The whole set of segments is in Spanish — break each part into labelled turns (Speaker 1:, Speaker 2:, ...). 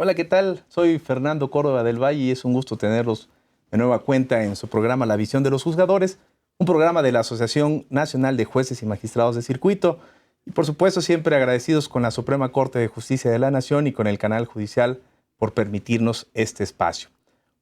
Speaker 1: Hola, ¿qué tal? Soy Fernando Córdoba del Valle y es un gusto tenerlos de nueva cuenta en su programa La Visión de los Juzgadores, un programa de la Asociación Nacional de Jueces y Magistrados de Circuito. Y por supuesto siempre agradecidos con la Suprema Corte de Justicia de la Nación y con el Canal Judicial por permitirnos este espacio.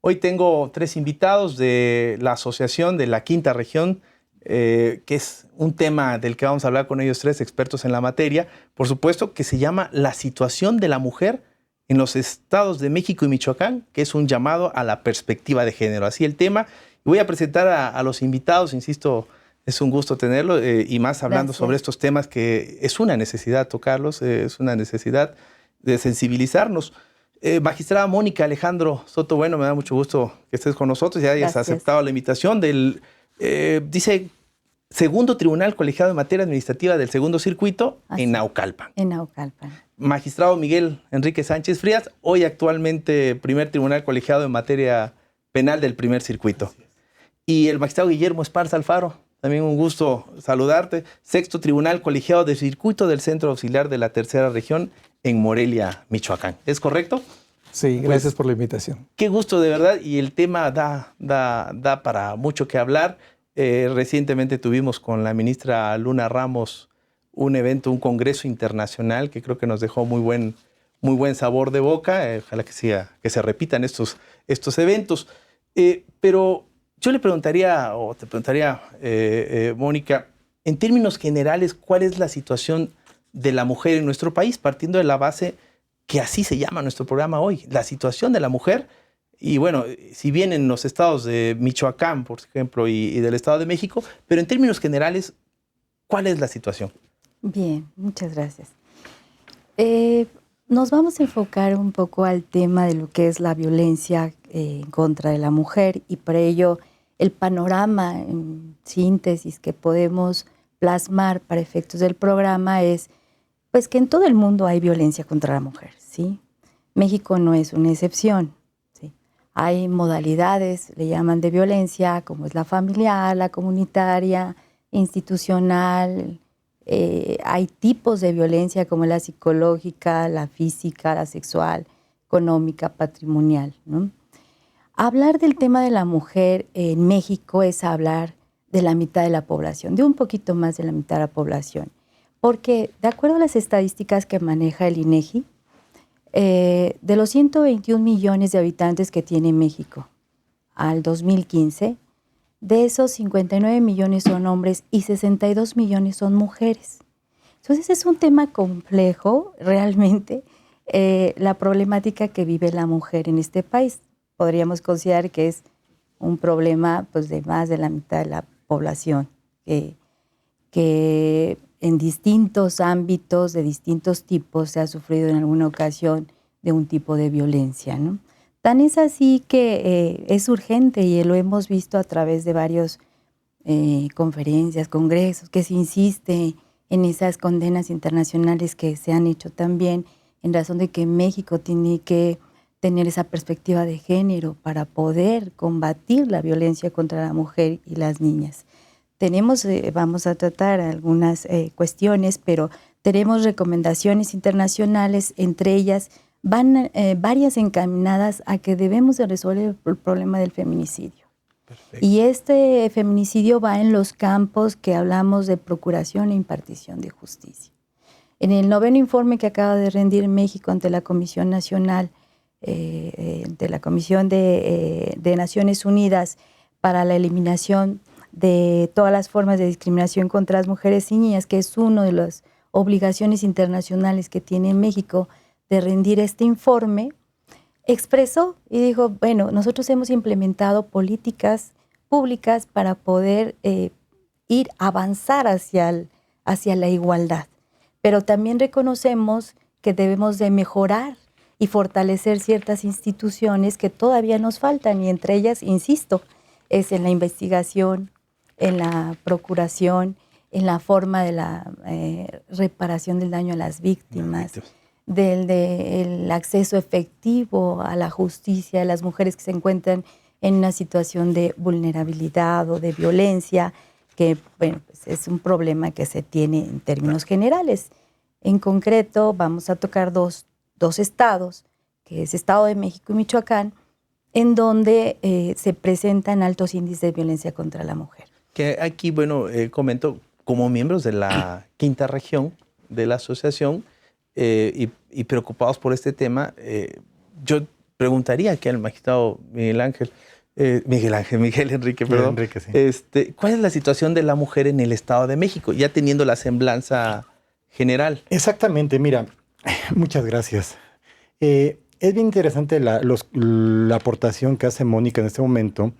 Speaker 1: Hoy tengo 3 invitados de la Asociación de la Quinta Región, que es un tema del que vamos a hablar con ellos 3 expertos en la materia, por supuesto, que se llama La situación de la mujer en los estados de México y Michoacán, que es un llamado a la perspectiva de género. Así el tema. Voy a presentar a los invitados, insisto, es un gusto tenerlo y más hablando sobre estos temas que es una necesidad tocarlos, es una necesidad de sensibilizarnos. Magistrada Mónica Alejandro Soto, bueno, me da mucho gusto que estés con nosotros y hayas aceptado la invitación del, dice, Segundo Tribunal Colegiado en Materia Administrativa del Segundo Circuito en Naucalpan.
Speaker 2: En Naucalpan.
Speaker 1: Magistrado Miguel Enrique Sánchez Frías, hoy actualmente Primer Tribunal Colegiado en Materia Penal del Primer Circuito. Y el magistrado Guillermo Esparza Alfaro, también un gusto saludarte. Sexto Tribunal Colegiado de Circuito del Centro Auxiliar de la Tercera Región en Morelia, Michoacán. ¿Es correcto?
Speaker 3: Sí, gracias por la invitación.
Speaker 1: Qué gusto, de verdad. Y el tema da para mucho que hablar. Recientemente tuvimos con la ministra Luna Ramos un evento, un congreso internacional que creo que nos dejó muy buen sabor de boca. Ojalá que se repitan estos eventos. Pero yo le preguntaría, o te preguntaría, Mónica, en términos generales, ¿cuál es la situación de la mujer en nuestro país? Partiendo de la base que así se llama nuestro programa hoy, la situación de la mujer. Y bueno, si bien en los estados de Michoacán, por ejemplo, y del Estado de México, pero en términos generales, ¿cuál es la situación?
Speaker 2: Bien, muchas gracias. Nos vamos a enfocar un poco al tema de lo que es la violencia en contra de la mujer y por ello el panorama en síntesis que podemos plasmar para efectos del programa es pues que en todo el mundo hay violencia contra la mujer, ¿sí? México no es una excepción, ¿sí? Hay modalidades, le llaman de violencia, como es la familiar, la comunitaria, institucional. Hay tipos de violencia como la psicológica, la física, la sexual, económica, patrimonial, ¿no? Hablar del tema de la mujer en México es hablar de la mitad de la población, de un poquito más de la mitad de la población. Porque, de acuerdo a las estadísticas que maneja el INEGI, de los 121 millones de habitantes que tiene México al 2015, de esos 59 millones son hombres y 62 millones son mujeres. Entonces es un tema complejo realmente la problemática que vive la mujer en este país. Podríamos considerar que es un problema pues, de más de la mitad de la población que en distintos ámbitos, de distintos tipos, se ha sufrido en alguna ocasión de un tipo de violencia, ¿no? Tan es así que es urgente y lo hemos visto a través de varias conferencias, congresos, que se insiste en esas condenas internacionales que se han hecho también en razón de que México tiene que tener esa perspectiva de género para poder combatir la violencia contra la mujer y las niñas. Vamos a tratar algunas cuestiones, pero tenemos recomendaciones internacionales, entre ellas van varias encaminadas a que debemos de resolver el problema del feminicidio. Perfecto. Y este feminicidio va en los campos que hablamos de procuración e impartición de justicia. En el 9º informe que acaba de rendir México ante la Comisión Nacional, ante la Comisión de Naciones Unidas para la eliminación de todas las formas de discriminación contra las mujeres y niñas, que es una de las obligaciones internacionales que tiene México de rendir este informe, expresó y dijo, bueno, nosotros hemos implementado políticas públicas para poder avanzar hacia la igualdad, pero también reconocemos que debemos de mejorar y fortalecer ciertas instituciones que todavía nos faltan, y entre ellas, insisto, es en la investigación, en la procuración, en la forma de la reparación del daño a las víctimas, del acceso efectivo a la justicia de las mujeres que se encuentran en una situación de vulnerabilidad o de violencia, que bueno, pues es un problema que se tiene en términos generales. En concreto, vamos a tocar dos estados que es Estado de México y Michoacán, en donde se presentan altos índices de violencia contra la mujer.
Speaker 1: Que aquí, bueno, comento, como miembros de la quinta región de la asociación y preocupados por este tema, yo preguntaría aquí al magistrado Miguel Enrique, perdón.
Speaker 3: Enrique, sí.
Speaker 1: ¿Cuál es la situación de la mujer en el Estado de México, ya teniendo la semblanza general?
Speaker 3: Exactamente, mira, muchas gracias. Es bien interesante la aportación que hace Mónica en este momento,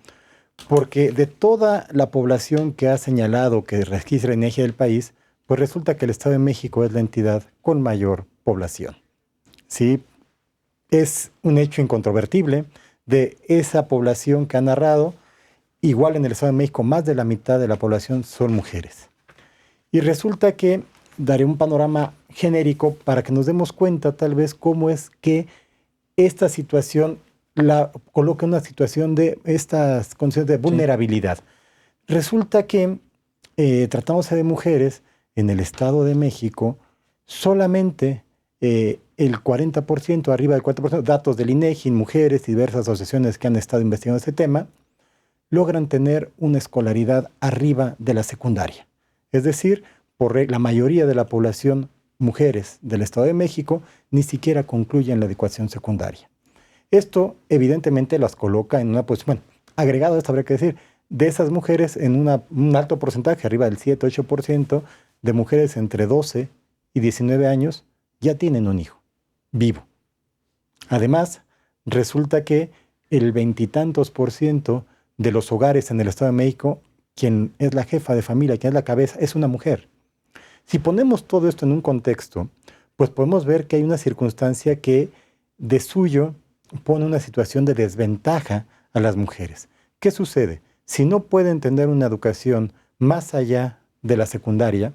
Speaker 3: porque de toda la población que ha señalado que registra el INEGI del país, pues resulta que el Estado de México es la entidad con mayor población. ¿Sí? Es un hecho incontrovertible. De esa población que ha narrado, igual en el Estado de México, más de la mitad de la población son mujeres. Y resulta que daré un panorama genérico para que nos demos cuenta tal vez cómo es que esta situación la coloca en una situación de estas condiciones de vulnerabilidad. Sí. Resulta que tratándose de mujeres en el Estado de México, solamente el 40%, arriba del 40%, datos del INEGI, mujeres y diversas asociaciones que han estado investigando este tema, logran tener una escolaridad arriba de la secundaria. Es decir, la mayoría de la población mujeres del Estado de México ni siquiera concluyen la educación secundaria. Esto evidentemente las coloca en una posición, bueno, agregado a esto habría que decir, de esas mujeres en un alto porcentaje, arriba del 7-8% de mujeres entre 12 y 19 años ya tienen un hijo vivo. Además, resulta que el 20 y tantos % de los hogares en el Estado de México, quien es la jefa de familia, quien es la cabeza, es una mujer. Si ponemos todo esto en un contexto, pues podemos ver que hay una circunstancia que de suyo pone una situación de desventaja a las mujeres. ¿Qué sucede? Si no pueden tener una educación más allá de la secundaria,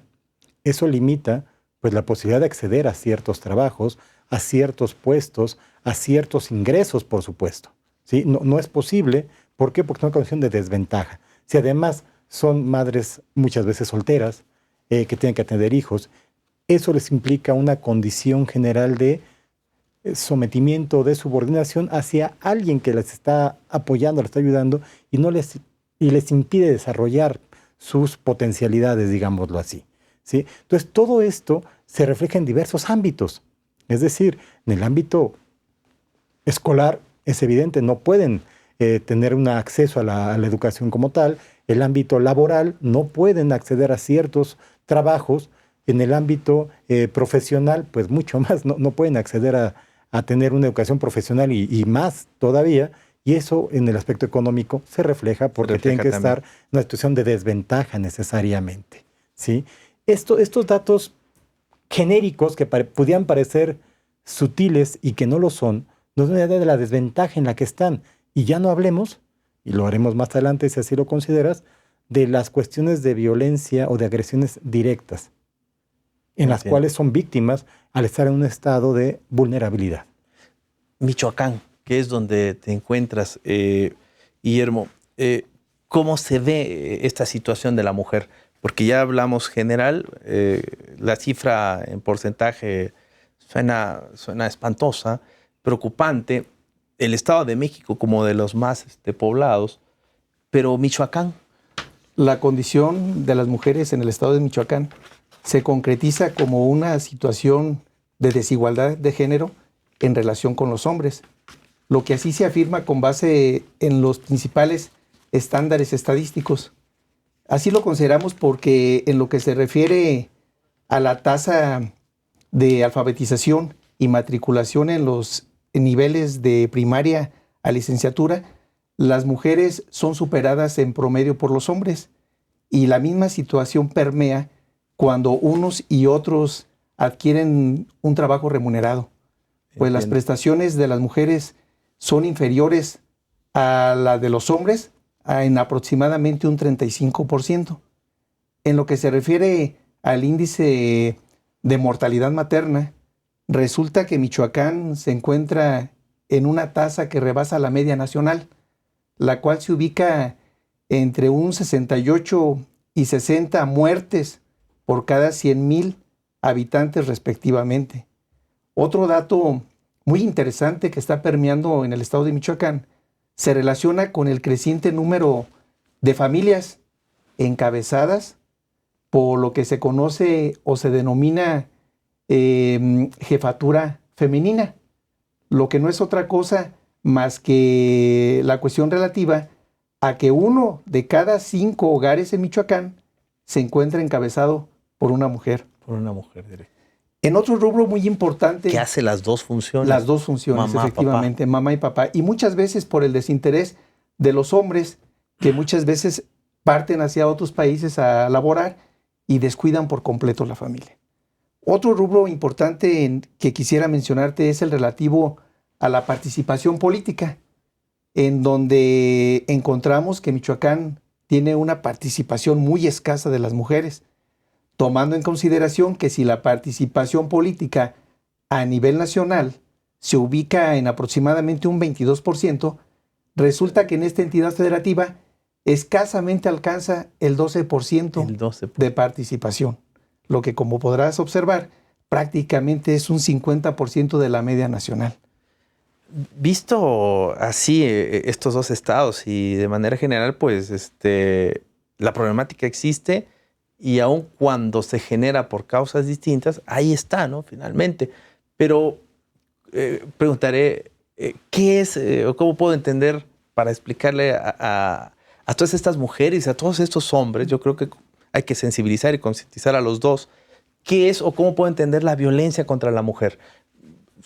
Speaker 3: eso limita pues, la posibilidad de acceder a ciertos trabajos, a ciertos puestos, a ciertos ingresos, por supuesto. ¿Sí? No es posible. ¿Por qué? Porque es una condición de desventaja. Si además son madres muchas veces solteras, que tienen que atender hijos, eso les implica una condición general de sometimiento, de subordinación hacia alguien que les está apoyando, les está ayudando y les impide desarrollar sus potencialidades, digámoslo así. ¿Sí? Entonces, todo esto se refleja en diversos ámbitos. Es decir, en el ámbito escolar es evidente, no pueden tener un acceso a la educación como tal. El ámbito laboral no pueden acceder a ciertos trabajos. En el ámbito profesional, pues mucho más, no pueden acceder a tener una educación profesional y más todavía, y eso en el aspecto económico se refleja porque tienen que estar en una situación de desventaja necesariamente. ¿Sí? Estos datos genéricos que pudieran parecer sutiles y que no lo son, nos dan una idea de la desventaja en la que están. Y ya no hablemos, y lo haremos más adelante si así lo consideras, de las cuestiones de violencia o de agresiones directas, en las cuales son víctimas al estar en un estado de vulnerabilidad.
Speaker 1: Michoacán, que es donde te encuentras, Guillermo, ¿cómo se ve esta situación de la mujer? Porque ya hablamos general, la cifra en porcentaje suena espantosa, preocupante, el Estado de México como de los más poblados, pero Michoacán.
Speaker 4: La condición de las mujeres en el Estado de Michoacán se concretiza como una situación de desigualdad de género en relación con los hombres, lo que así se afirma con base en los principales estándares estadísticos. Así lo consideramos porque en lo que se refiere a la tasa de alfabetización y matriculación en los niveles de primaria a licenciatura, las mujeres son superadas en promedio por los hombres y la misma situación permea cuando unos y otros adquieren un trabajo remunerado. Pues las prestaciones de las mujeres son inferiores a la de los hombres en aproximadamente un 35%. En lo que se refiere al índice de mortalidad materna, resulta que Michoacán se encuentra en una tasa que rebasa la media nacional, la cual se ubica entre un 68 y 60 muertes por cada 100,000 habitantes respectivamente. Otro dato muy interesante que está permeando en el estado de Michoacán se relaciona con el creciente número de familias encabezadas por lo que se conoce o se denomina jefatura femenina, lo que no es otra cosa más que la cuestión relativa a que 1 de cada 5 hogares en Michoacán se encuentra encabezado por una mujer.
Speaker 1: Por una mujer, diré.
Speaker 4: En otro rubro muy importante...
Speaker 1: Que hace las dos funciones.
Speaker 4: Las dos funciones,
Speaker 1: Mamá,
Speaker 4: efectivamente, mamá y papá. Y muchas veces por el desinterés de los hombres, que muchas veces parten hacia otros países a laborar y descuidan por completo la familia. Otro rubro importante que quisiera mencionarte es el relativo a la participación política, en donde encontramos que Michoacán tiene una participación muy escasa de las mujeres, tomando en consideración que si la participación política a nivel nacional se ubica en aproximadamente un 22%, resulta que en esta entidad federativa escasamente alcanza el 12%, de participación, lo que, como podrás observar, prácticamente es un 50% de la media nacional.
Speaker 1: Visto así estos dos estados y de manera general, pues la problemática existe y aun cuando se genera por causas distintas, ahí está, ¿no? Finalmente. Pero preguntaré, ¿qué es o cómo puedo entender para explicarle a todas estas mujeres, a todos estos hombres? Yo creo que hay que sensibilizar y concientizar a los dos. ¿Qué es o cómo puedo entender la violencia contra la mujer?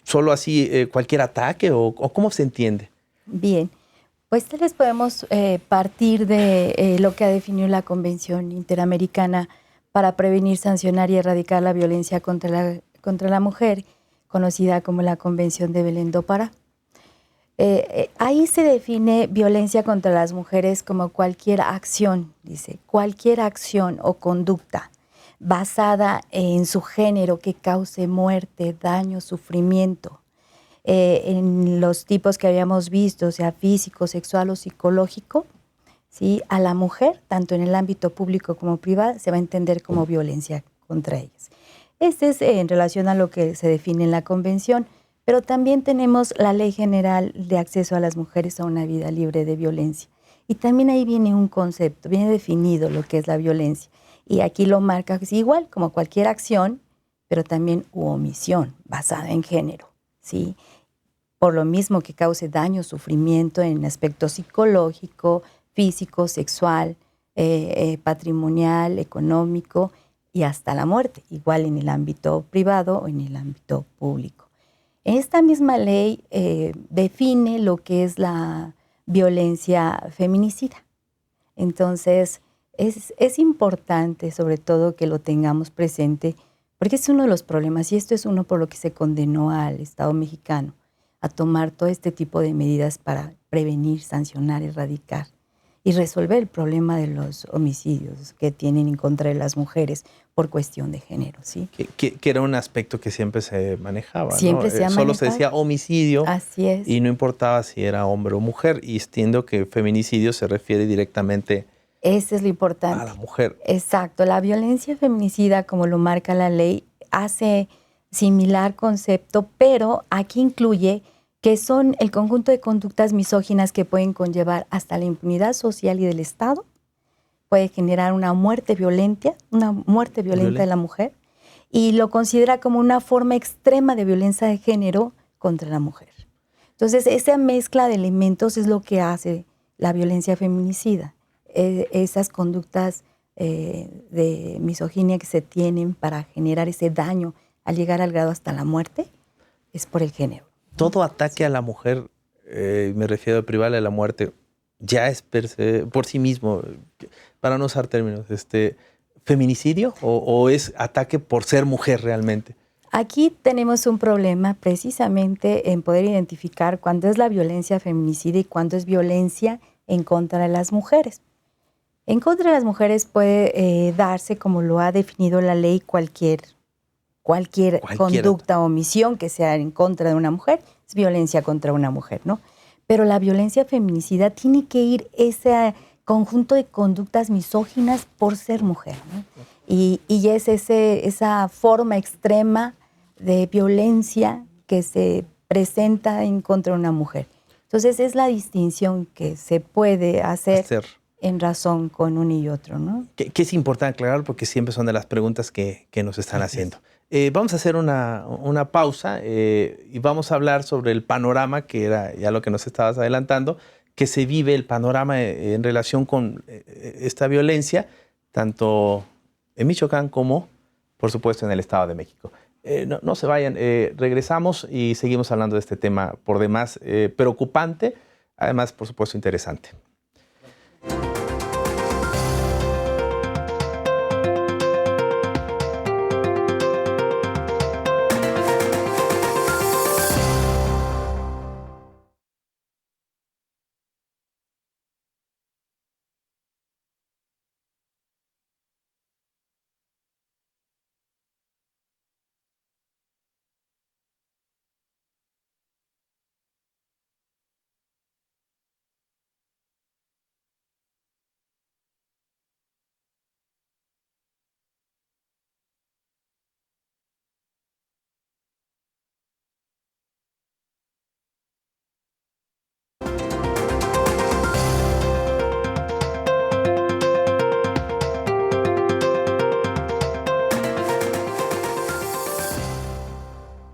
Speaker 1: ¿Solo así cualquier ataque o cómo se entiende?
Speaker 2: Bien, pues tal vez podemos partir de lo que ha definido la Convención Interamericana para prevenir, sancionar y erradicar la violencia contra la mujer, conocida como la Convención de Belém do Pará. Ahí se define violencia contra las mujeres como cualquier acción, dice, cualquier acción o conducta basada en su género que cause muerte, daño, sufrimiento, en los tipos que habíamos visto, sea físico, sexual o psicológico, ¿sí? A la mujer, tanto en el ámbito público como privado, se va a entender como violencia contra ellas. Este es en relación a lo que se define en la Convención, pero también tenemos la Ley General de Acceso a las Mujeres a una Vida Libre de Violencia. Y también ahí viene un concepto, viene definido lo que es la violencia. Y aquí lo marca igual como cualquier acción, pero también omisión basada en género, ¿sí? Por lo mismo que cause daño, sufrimiento en aspecto psicológico, físico, sexual, patrimonial, económico y hasta la muerte, igual en el ámbito privado o en el ámbito público. Esta misma ley define lo que es la violencia feminicida. Entonces, es importante sobre todo que lo tengamos presente porque es uno de los problemas y esto es uno por lo que se condenó al Estado mexicano a tomar todo este tipo de medidas para prevenir, sancionar, erradicar y resolver el problema de los homicidios que tienen en contra de las mujeres por cuestión de género, ¿sí?
Speaker 1: Que era un aspecto que siempre se manejaba,
Speaker 2: siempre
Speaker 1: ¿no?
Speaker 2: Se ha
Speaker 1: Solo
Speaker 2: manejado.
Speaker 1: se decía homicidio.
Speaker 2: Así es.
Speaker 1: Y no importaba si era hombre o mujer. Y entiendo que feminicidio se refiere directamente
Speaker 2: Eso es lo importante.
Speaker 1: a la mujer.
Speaker 2: Exacto. La violencia feminicida, como lo marca la ley, hace similar concepto, pero aquí incluye que son el conjunto de conductas misóginas que pueden conllevar hasta la impunidad social y del Estado, puede generar una muerte violenta de la mujer, y lo considera como una forma extrema de violencia de género contra la mujer. Entonces, esa mezcla de elementos es lo que hace la violencia feminicida. Esas conductas de misoginia que se tienen para generar ese daño al llegar al grado hasta la muerte es por el género.
Speaker 1: Todo ataque a la mujer, me refiero a privarle de la muerte, ya es por sí mismo, para no usar términos, feminicidio o es ataque por ser mujer realmente.
Speaker 2: Aquí tenemos un problema precisamente en poder identificar cuándo es la violencia feminicida y cuándo es violencia en contra de las mujeres. En contra de las mujeres puede darse, como lo ha definido la ley, cualquier conducta o omisión que sea en contra de una mujer, es violencia contra una mujer, ¿no? Pero la violencia feminicida tiene que ir ese conjunto de conductas misóginas por ser mujer, ¿no? Y es esa forma extrema de violencia que se presenta en contra de una mujer. Entonces es la distinción que se puede hacer en razón con uno y otro, ¿no?
Speaker 1: Que es importante aclarar porque siempre son de las preguntas que nos están haciendo. Vamos a hacer una pausa y vamos a hablar sobre el panorama, que era ya lo que nos estabas adelantando, que se vive el panorama en relación con esta violencia, tanto en Michoacán como, por supuesto, en el Estado de México. No se vayan, regresamos y seguimos hablando de este tema por demás preocupante, además, por supuesto, interesante.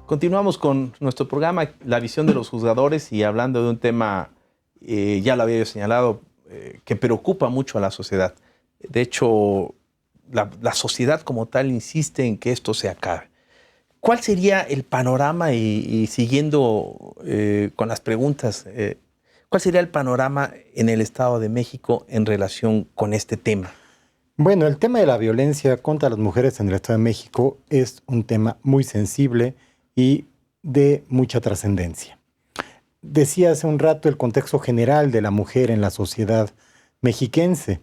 Speaker 1: Continuamos con nuestro programa, La Visión de los Juzgadores, y hablando de un tema, ya lo había yo señalado, que preocupa mucho a la sociedad. De hecho, la sociedad como tal insiste en que esto se acabe. ¿Cuál sería el panorama, y siguiendo con las preguntas, cuál sería el panorama en el Estado de México en relación con este tema?
Speaker 3: Bueno, el tema de la violencia contra las mujeres en el Estado de México es un tema muy sensible y de mucha trascendencia. Decía hace un rato el contexto general de la mujer en la sociedad mexiquense,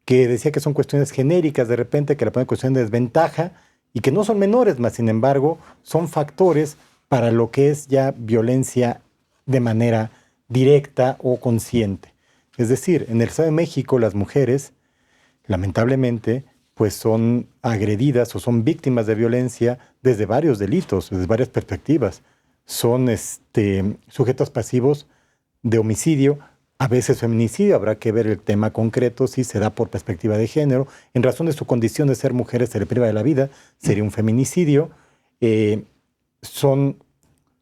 Speaker 3: que decía que son cuestiones genéricas, de repente que la ponen en cuestión de desventaja y que no son menores, mas sin embargo son factores para lo que es ya violencia de manera directa o consciente. Es decir, en el Estado de México las mujeres, lamentablemente, pues son agredidas o son víctimas de violencia desde varios delitos, desde varias perspectivas. Son sujetos pasivos de homicidio, a veces feminicidio, habrá que ver el tema concreto, si se da por perspectiva de género. En razón de su condición de ser mujeres se le priva de la vida, sería un feminicidio. Son,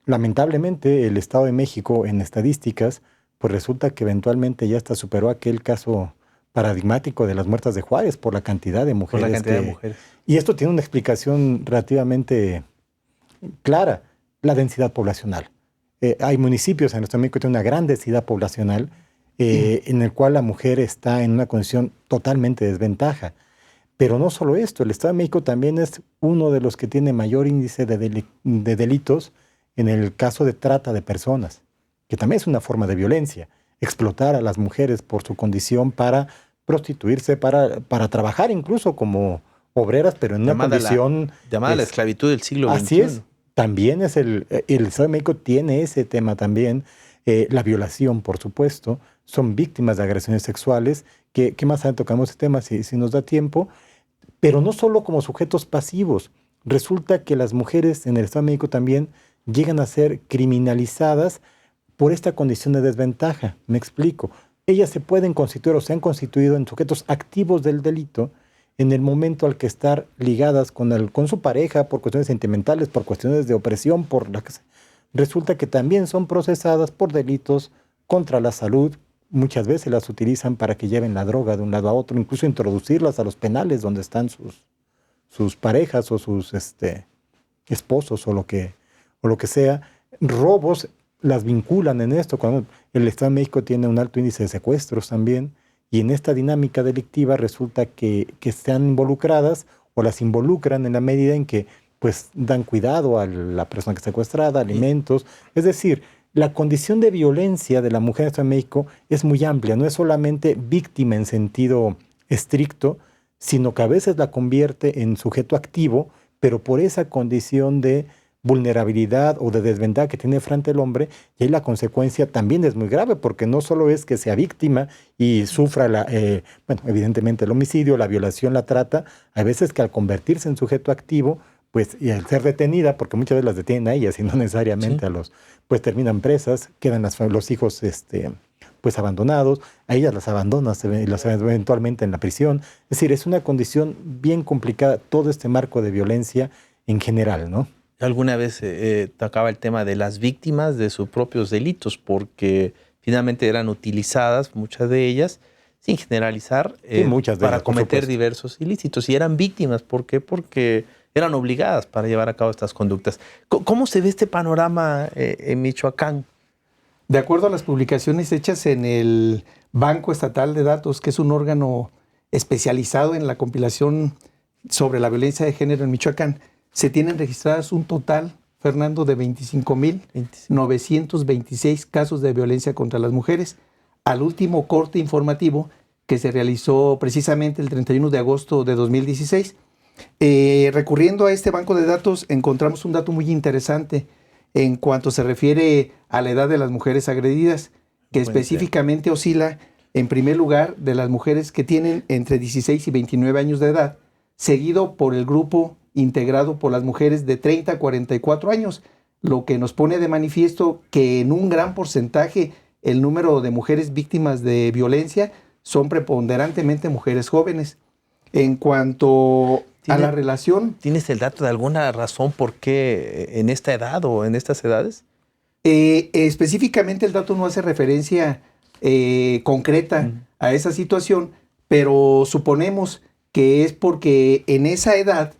Speaker 3: lamentablemente, el Estado de México en estadísticas, pues resulta que eventualmente ya hasta superó aquel caso paradigmático de las muertas de Juárez por la cantidad de mujeres.
Speaker 1: Por la cantidad de mujeres.
Speaker 3: Y esto tiene una explicación relativamente clara, la densidad poblacional. Hay municipios en nuestro México que tienen una gran densidad poblacional en el cual la mujer está en una condición totalmente desventaja. Pero no solo esto, el Estado de México también es uno de los que tiene mayor índice de delitos en el caso de trata de personas, que también es una forma de violencia. Explotar a las mujeres por su condición para prostituirse, para trabajar incluso como obreras, pero en una condición...
Speaker 1: Llamada la esclavitud del siglo XXI.
Speaker 3: Así es. También es el Estado de México tiene ese tema también. La violación, por supuesto. Son víctimas de agresiones sexuales, que más adelante tocamos ese tema si nos da tiempo. Pero no solo como sujetos pasivos. Resulta que las mujeres en el Estado de México también llegan a ser criminalizadas por esta condición de desventaja. Me explico. Ellas se pueden constituir o se han constituido en sujetos activos del delito en el momento al que estar ligadas con su pareja por cuestiones sentimentales, por cuestiones de opresión, resulta que también son procesadas por delitos contra la salud. Muchas veces las utilizan para que lleven la droga de un lado a otro, incluso introducirlas a los penales donde están sus parejas o sus esposos o lo que sea. Robos las vinculan en esto. Cuando el Estado de México tiene un alto índice de secuestros también, y en esta dinámica delictiva resulta que están involucradas o las involucran en la medida en que pues dan cuidado a la persona que es secuestrada, alimentos. Es decir, la condición de violencia de la mujer en el Estado de México es muy amplia, no es solamente víctima en sentido estricto, sino que a veces la convierte en sujeto activo, pero por esa condición de vulnerabilidad o de desventaja que tiene frente al hombre, y ahí la consecuencia también es muy grave, porque no solo es que sea víctima y sufra, evidentemente el homicidio, la violación, la trata, hay veces que al convertirse en sujeto activo, pues, y al ser detenida, porque muchas veces las detienen a ellas y no necesariamente a los, pues terminan presas, quedan los hijos, pues abandonados, a ellas las abandonas y las eventualmente en la prisión. Es decir, es una condición bien complicada todo este marco de violencia en general, ¿no?
Speaker 1: Alguna vez tocaba el tema de las víctimas de sus propios delitos, porque finalmente eran utilizadas, muchas de ellas, sin generalizar,
Speaker 3: muchas de
Speaker 1: para
Speaker 3: ellas, por
Speaker 1: cometer
Speaker 3: supuesto.
Speaker 1: diversos ilícitos. Y eran víctimas, ¿por qué? Porque eran obligadas para llevar a cabo estas conductas. ¿Cómo se ve este panorama en Michoacán?
Speaker 4: De acuerdo a las publicaciones hechas en el Banco Estatal de Datos, que es un órgano especializado en la compilación sobre la violencia de género en Michoacán, se tienen registradas un total, Fernando, de 25.926 casos de violencia contra las mujeres. Al último corte informativo que se realizó precisamente el 31 de agosto de 2016. Recurriendo a este banco de datos, encontramos un dato muy interesante en cuanto se refiere a la edad de las mujeres agredidas, que específicamente oscila en primer lugar de las mujeres que tienen entre 16 y 29 años de edad, seguido por el grupo integrado por las mujeres de 30 a 44 años, lo que nos pone de manifiesto que en un gran porcentaje el número de mujeres víctimas de violencia son preponderantemente mujeres jóvenes. En cuanto a la relación...
Speaker 1: ¿Tienes el dato de alguna razón por qué en esta edad o en estas edades?
Speaker 4: Específicamente el dato no hace referencia concreta a esa situación, pero suponemos que es porque en esa edad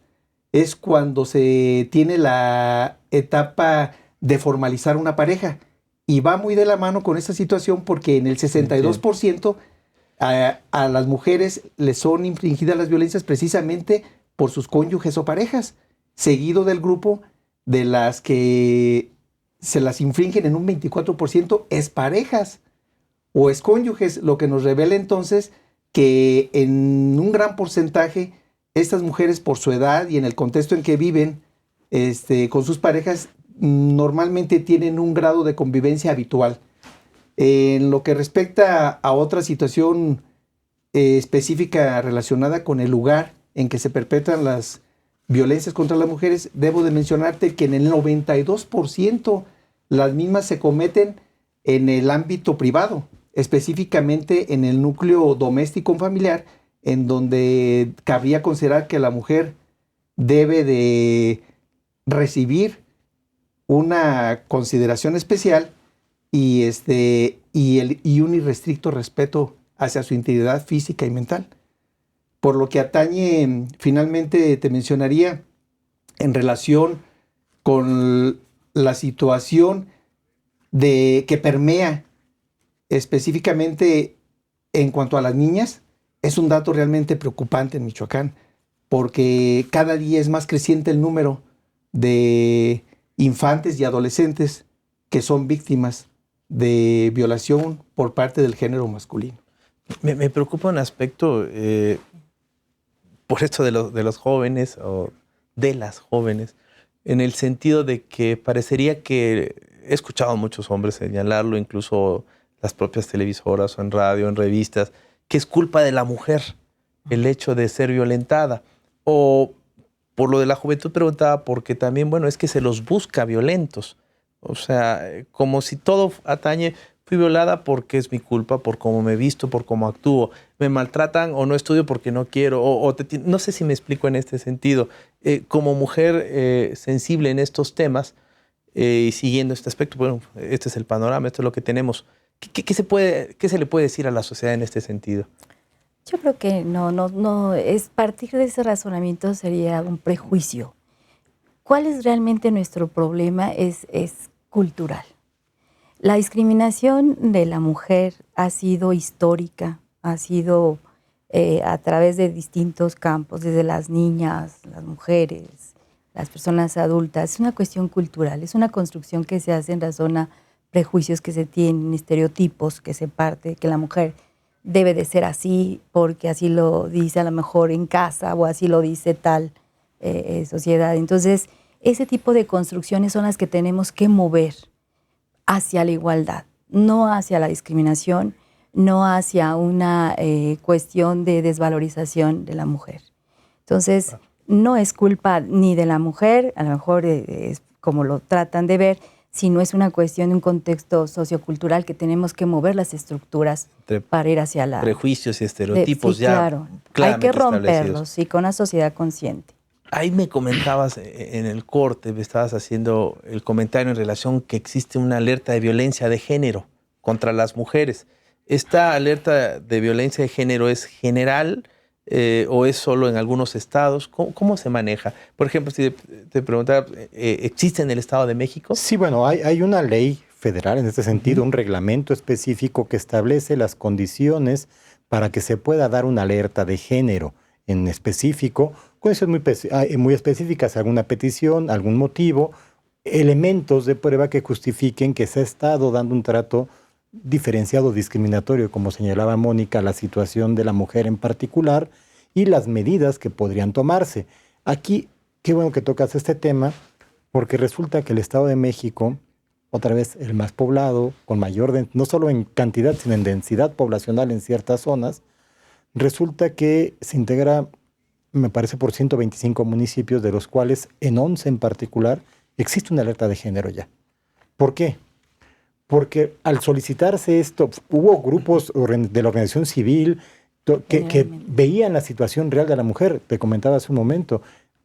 Speaker 4: es cuando se tiene la etapa de formalizar una pareja. Y va muy de la mano con esta situación porque en el 62% a las mujeres les son infringidas las violencias precisamente por sus cónyuges o parejas, seguido del grupo de las que se las infringen en un 24% es parejas o es cónyuges, lo que nos revela entonces que en un gran porcentaje estas mujeres por su edad y en el contexto en que viven con sus parejas normalmente tienen un grado de convivencia habitual. En lo que respecta a otra situación específica relacionada con el lugar en que se perpetran las violencias contra las mujeres, debo de mencionarte que en el 92% las mismas se cometen en el ámbito privado, específicamente en el núcleo doméstico familiar, en donde cabría considerar que la mujer debe de recibir una consideración especial y un irrestricto respeto hacia su integridad física y mental. Por lo que atañe, finalmente te mencionaría en relación con la situación que permea específicamente en cuanto a las niñas, es un dato realmente preocupante en Michoacán, porque cada día es más creciente el número de infantes y adolescentes que son víctimas de violación por parte del género masculino.
Speaker 1: Me preocupa un aspecto, por esto de los jóvenes o de las jóvenes, en el sentido de que parecería que he escuchado a muchos hombres señalarlo, incluso las propias televisoras o en radio, en revistas, que es culpa de la mujer el hecho de ser violentada. O por lo de la juventud preguntaba porque también, bueno, es que se los busca violentos. O sea, como si todo atañe, fui violada porque es mi culpa, por cómo me he visto, por cómo actúo. Me maltratan o no estudio porque no quiero. No sé si me explico en este sentido. Como mujer sensible en estos temas y siguiendo este aspecto, bueno, este es el panorama, esto es lo que tenemos. ¿Qué se le puede decir a la sociedad en este sentido?
Speaker 2: Yo creo que no, es partir de ese razonamiento sería un prejuicio. ¿Cuál es realmente nuestro problema? Es cultural. La discriminación de la mujer ha sido histórica, ha sido a través de distintos campos, desde las niñas, las mujeres, las personas adultas. Es una cuestión cultural, es una construcción que se hace en razón a prejuicios que se tienen, estereotipos que se parte, que la mujer debe de ser así porque así lo dice a lo mejor en casa o así lo dice tal sociedad. Entonces, ese tipo de construcciones son las que tenemos que mover hacia la igualdad, no hacia la discriminación, no hacia una cuestión de desvalorización de la mujer. Entonces, no es culpa ni de la mujer, a lo mejor es como lo tratan de ver, sino es una cuestión de un contexto sociocultural que tenemos que mover las estructuras para ir hacia la...
Speaker 1: Prejuicios y estereotipos
Speaker 2: sí,
Speaker 1: ya
Speaker 2: claro. Hay
Speaker 1: claramente
Speaker 2: que romperlos,
Speaker 1: establecidos.
Speaker 2: sí, con una sociedad consciente.
Speaker 1: Ahí me comentabas en el corte, me estabas haciendo el comentario en relación que existe una alerta de violencia de género contra las mujeres. ¿Esta alerta de violencia de género es general o es solo en algunos estados? ¿Cómo se maneja? Por ejemplo, si te preguntara, ¿existe en el Estado de México?
Speaker 3: Sí, bueno, hay una ley federal en este sentido, un reglamento específico que establece las condiciones para que se pueda dar una alerta de género en específico, condiciones muy específicas, alguna petición, algún motivo, elementos de prueba que justifiquen que se ha estado dando un trato diferenciado, discriminatorio, como señalaba Mónica, la situación de la mujer en particular y las medidas que podrían tomarse. Aquí, qué bueno que tocas este tema, porque resulta que el Estado de México, otra vez el más poblado, con mayor, no solo en cantidad, sino en densidad poblacional en ciertas zonas, resulta que se integra, me parece, por 125 municipios, de los cuales en 11 en particular existe una alerta de género ya. ¿Por qué? Porque al solicitarse esto, hubo grupos de la organización civil que veían la situación real de la mujer, te comentaba hace un momento,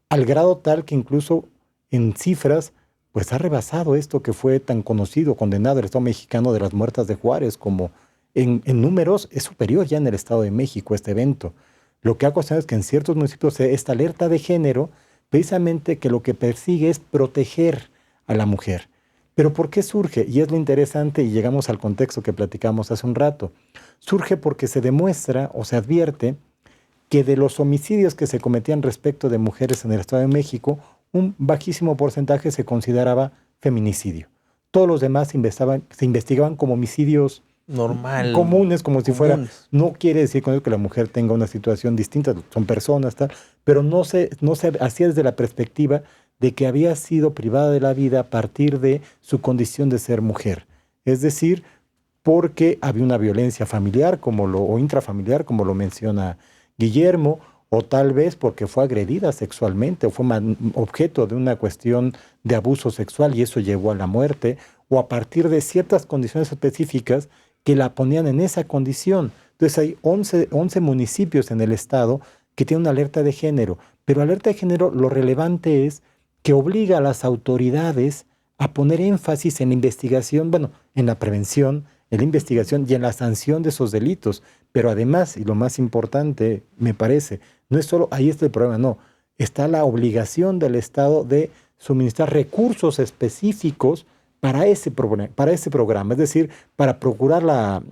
Speaker 3: al grado tal que incluso en cifras, pues ha rebasado esto que fue tan conocido, condenado el Estado mexicano de las muertas de Juárez, como en números es superior ya en el Estado de México este evento. Lo que ha cuestionado es que en ciertos municipios esta alerta de género, precisamente que lo que persigue es proteger a la mujer. Pero ¿por qué surge? Y es lo interesante, y llegamos al contexto que platicamos hace un rato. Surge porque se demuestra o se advierte que de los homicidios que se cometían respecto de mujeres en el Estado de México, un bajísimo porcentaje se consideraba feminicidio. Todos los demás se investigaban como homicidios comunes, como si fuera. No quiere decir con eso que la mujer tenga una situación distinta, son personas, tal, pero no se hacía desde la perspectiva de que había sido privada de la vida a partir de su condición de ser mujer. Es decir, porque había una violencia familiar o intrafamiliar, como lo menciona Guillermo, o tal vez porque fue agredida sexualmente o fue objeto de una cuestión de abuso sexual y eso llevó a la muerte, o a partir de ciertas condiciones específicas que la ponían en esa condición. Entonces hay 11 municipios en el estado que tienen una alerta de género, pero alerta de género lo relevante es que obliga a las autoridades a poner énfasis en la investigación, bueno, en la prevención, en la investigación y en la sanción de esos delitos. Pero además, y lo más importante, me parece, no es solo, ahí está el problema, no, está la obligación del Estado de suministrar recursos específicos para ese programa, es decir, para procurar la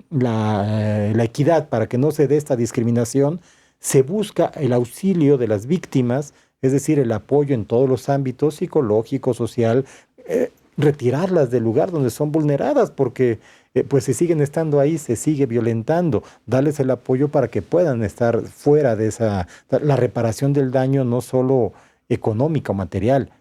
Speaker 3: equidad, para que no se dé esta discriminación, se busca el auxilio de las víctimas, es decir, el apoyo en todos los ámbitos, psicológico, social, retirarlas del lugar donde son vulneradas, porque pues si siguen estando ahí, se sigue violentando, darles el apoyo para que puedan estar fuera de la reparación del daño, no solo económica o material,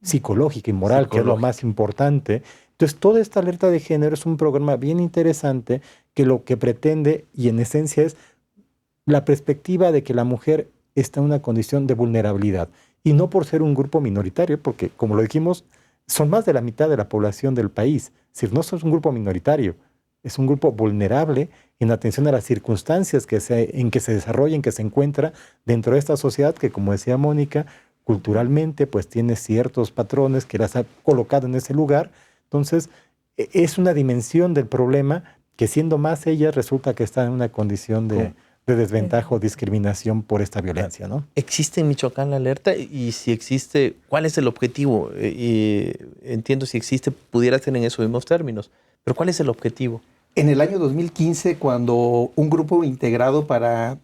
Speaker 3: psicológica y moral, que es lo más importante. Entonces, toda esta alerta de género es un programa bien interesante que lo que pretende, y en esencia es la perspectiva de que la mujer está en una condición de vulnerabilidad, y no por ser un grupo minoritario, porque como lo dijimos, son más de la mitad de la población del país. Es decir, no es un grupo minoritario, es un grupo vulnerable en atención a las circunstancias en que se desarrolla, en que se encuentra dentro de esta sociedad que, como decía Mónica, culturalmente pues tiene ciertos patrones que las ha colocado en ese lugar. Entonces, es una dimensión del problema que, siendo más ellas, resulta que están en una condición de desventaja o discriminación por esta violencia, ¿no?
Speaker 1: ¿Existe en Michoacán la alerta? Y si existe, ¿cuál es el objetivo? Entiendo, si existe, pudiera ser en esos mismos términos, pero ¿cuál es el objetivo?
Speaker 4: En el año 2015, cuando un grupo integrado para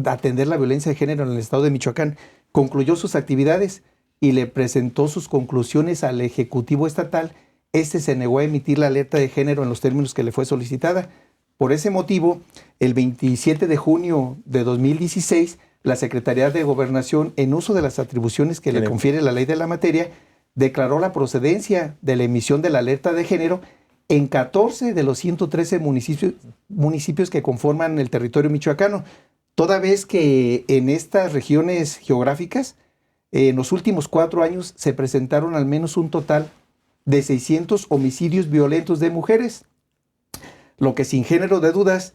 Speaker 4: atender la violencia de género en el estado de Michoacán concluyó sus actividades y le presentó sus conclusiones al Ejecutivo Estatal, este se negó a emitir la alerta de género en los términos que le fue solicitada. Por ese motivo, el 27 de junio de 2016, la Secretaría de Gobernación, en uso de las atribuciones que le confiere la ley de la materia, declaró la procedencia de la emisión de la alerta de género en 14 de los 113 municipios que conforman el territorio michoacano, toda vez que en estas regiones geográficas En los últimos 4 años se presentaron al menos un total de 600 homicidios violentos de mujeres, lo que sin género de dudas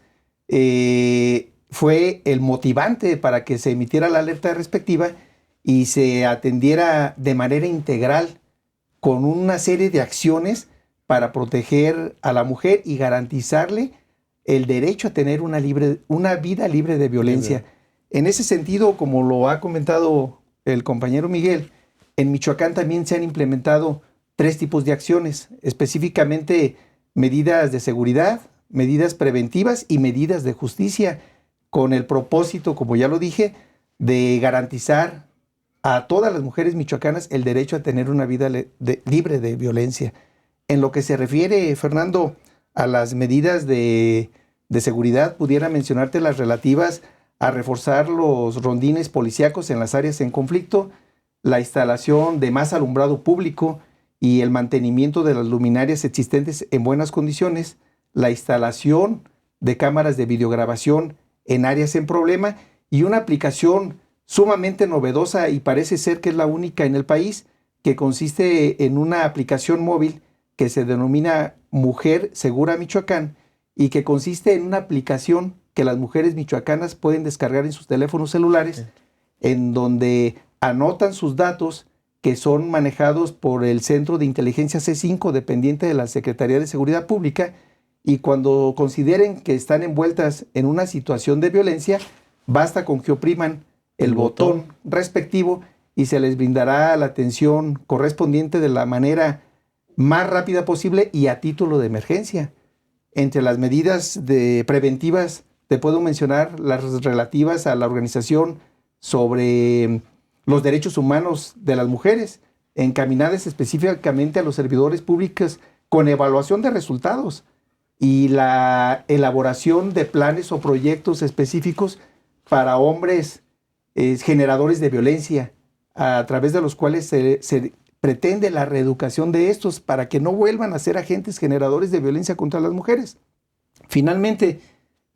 Speaker 4: fue el motivante para que se emitiera la alerta respectiva y se atendiera de manera integral con una serie de acciones para proteger a la mujer y garantizarle el derecho a tener una vida libre de violencia. En ese sentido, como lo ha comentado el compañero Miguel, en Michoacán también se han implementado 3 tipos de acciones, específicamente medidas de seguridad, medidas preventivas y medidas de justicia, con el propósito, como ya lo dije, de garantizar a todas las mujeres michoacanas el derecho a tener una vida libre de violencia. En lo que se refiere, Fernando, a las medidas de seguridad, pudiera mencionarte las relativas a reforzar los rondines policíacos en las áreas en conflicto, la instalación de más alumbrado público y el mantenimiento de las luminarias existentes en buenas condiciones, la instalación de cámaras de videograbación en áreas en problema y una aplicación sumamente novedosa y parece ser que es la única en el país, que consiste en una aplicación móvil que se denomina Mujer Segura Michoacán y que consiste en una aplicación que las mujeres michoacanas pueden descargar en sus teléfonos celulares, en donde anotan sus datos que son manejados por el Centro de Inteligencia C5, dependiente de la Secretaría de Seguridad Pública, y cuando consideren que están envueltas en una situación de violencia, basta con que opriman el botón respectivo y se les brindará la atención correspondiente de la manera más rápida posible y a título de emergencia. Entre las medidas preventivas te puedo mencionar las relativas a la organización sobre los derechos humanos de las mujeres, encaminadas específicamente a los servidores públicos con evaluación de resultados y la elaboración de planes o proyectos específicos para hombres generadores de violencia, a través de los cuales se pretende la reeducación de estos para que no vuelvan a ser agentes generadores de violencia contra las mujeres. Finalmente,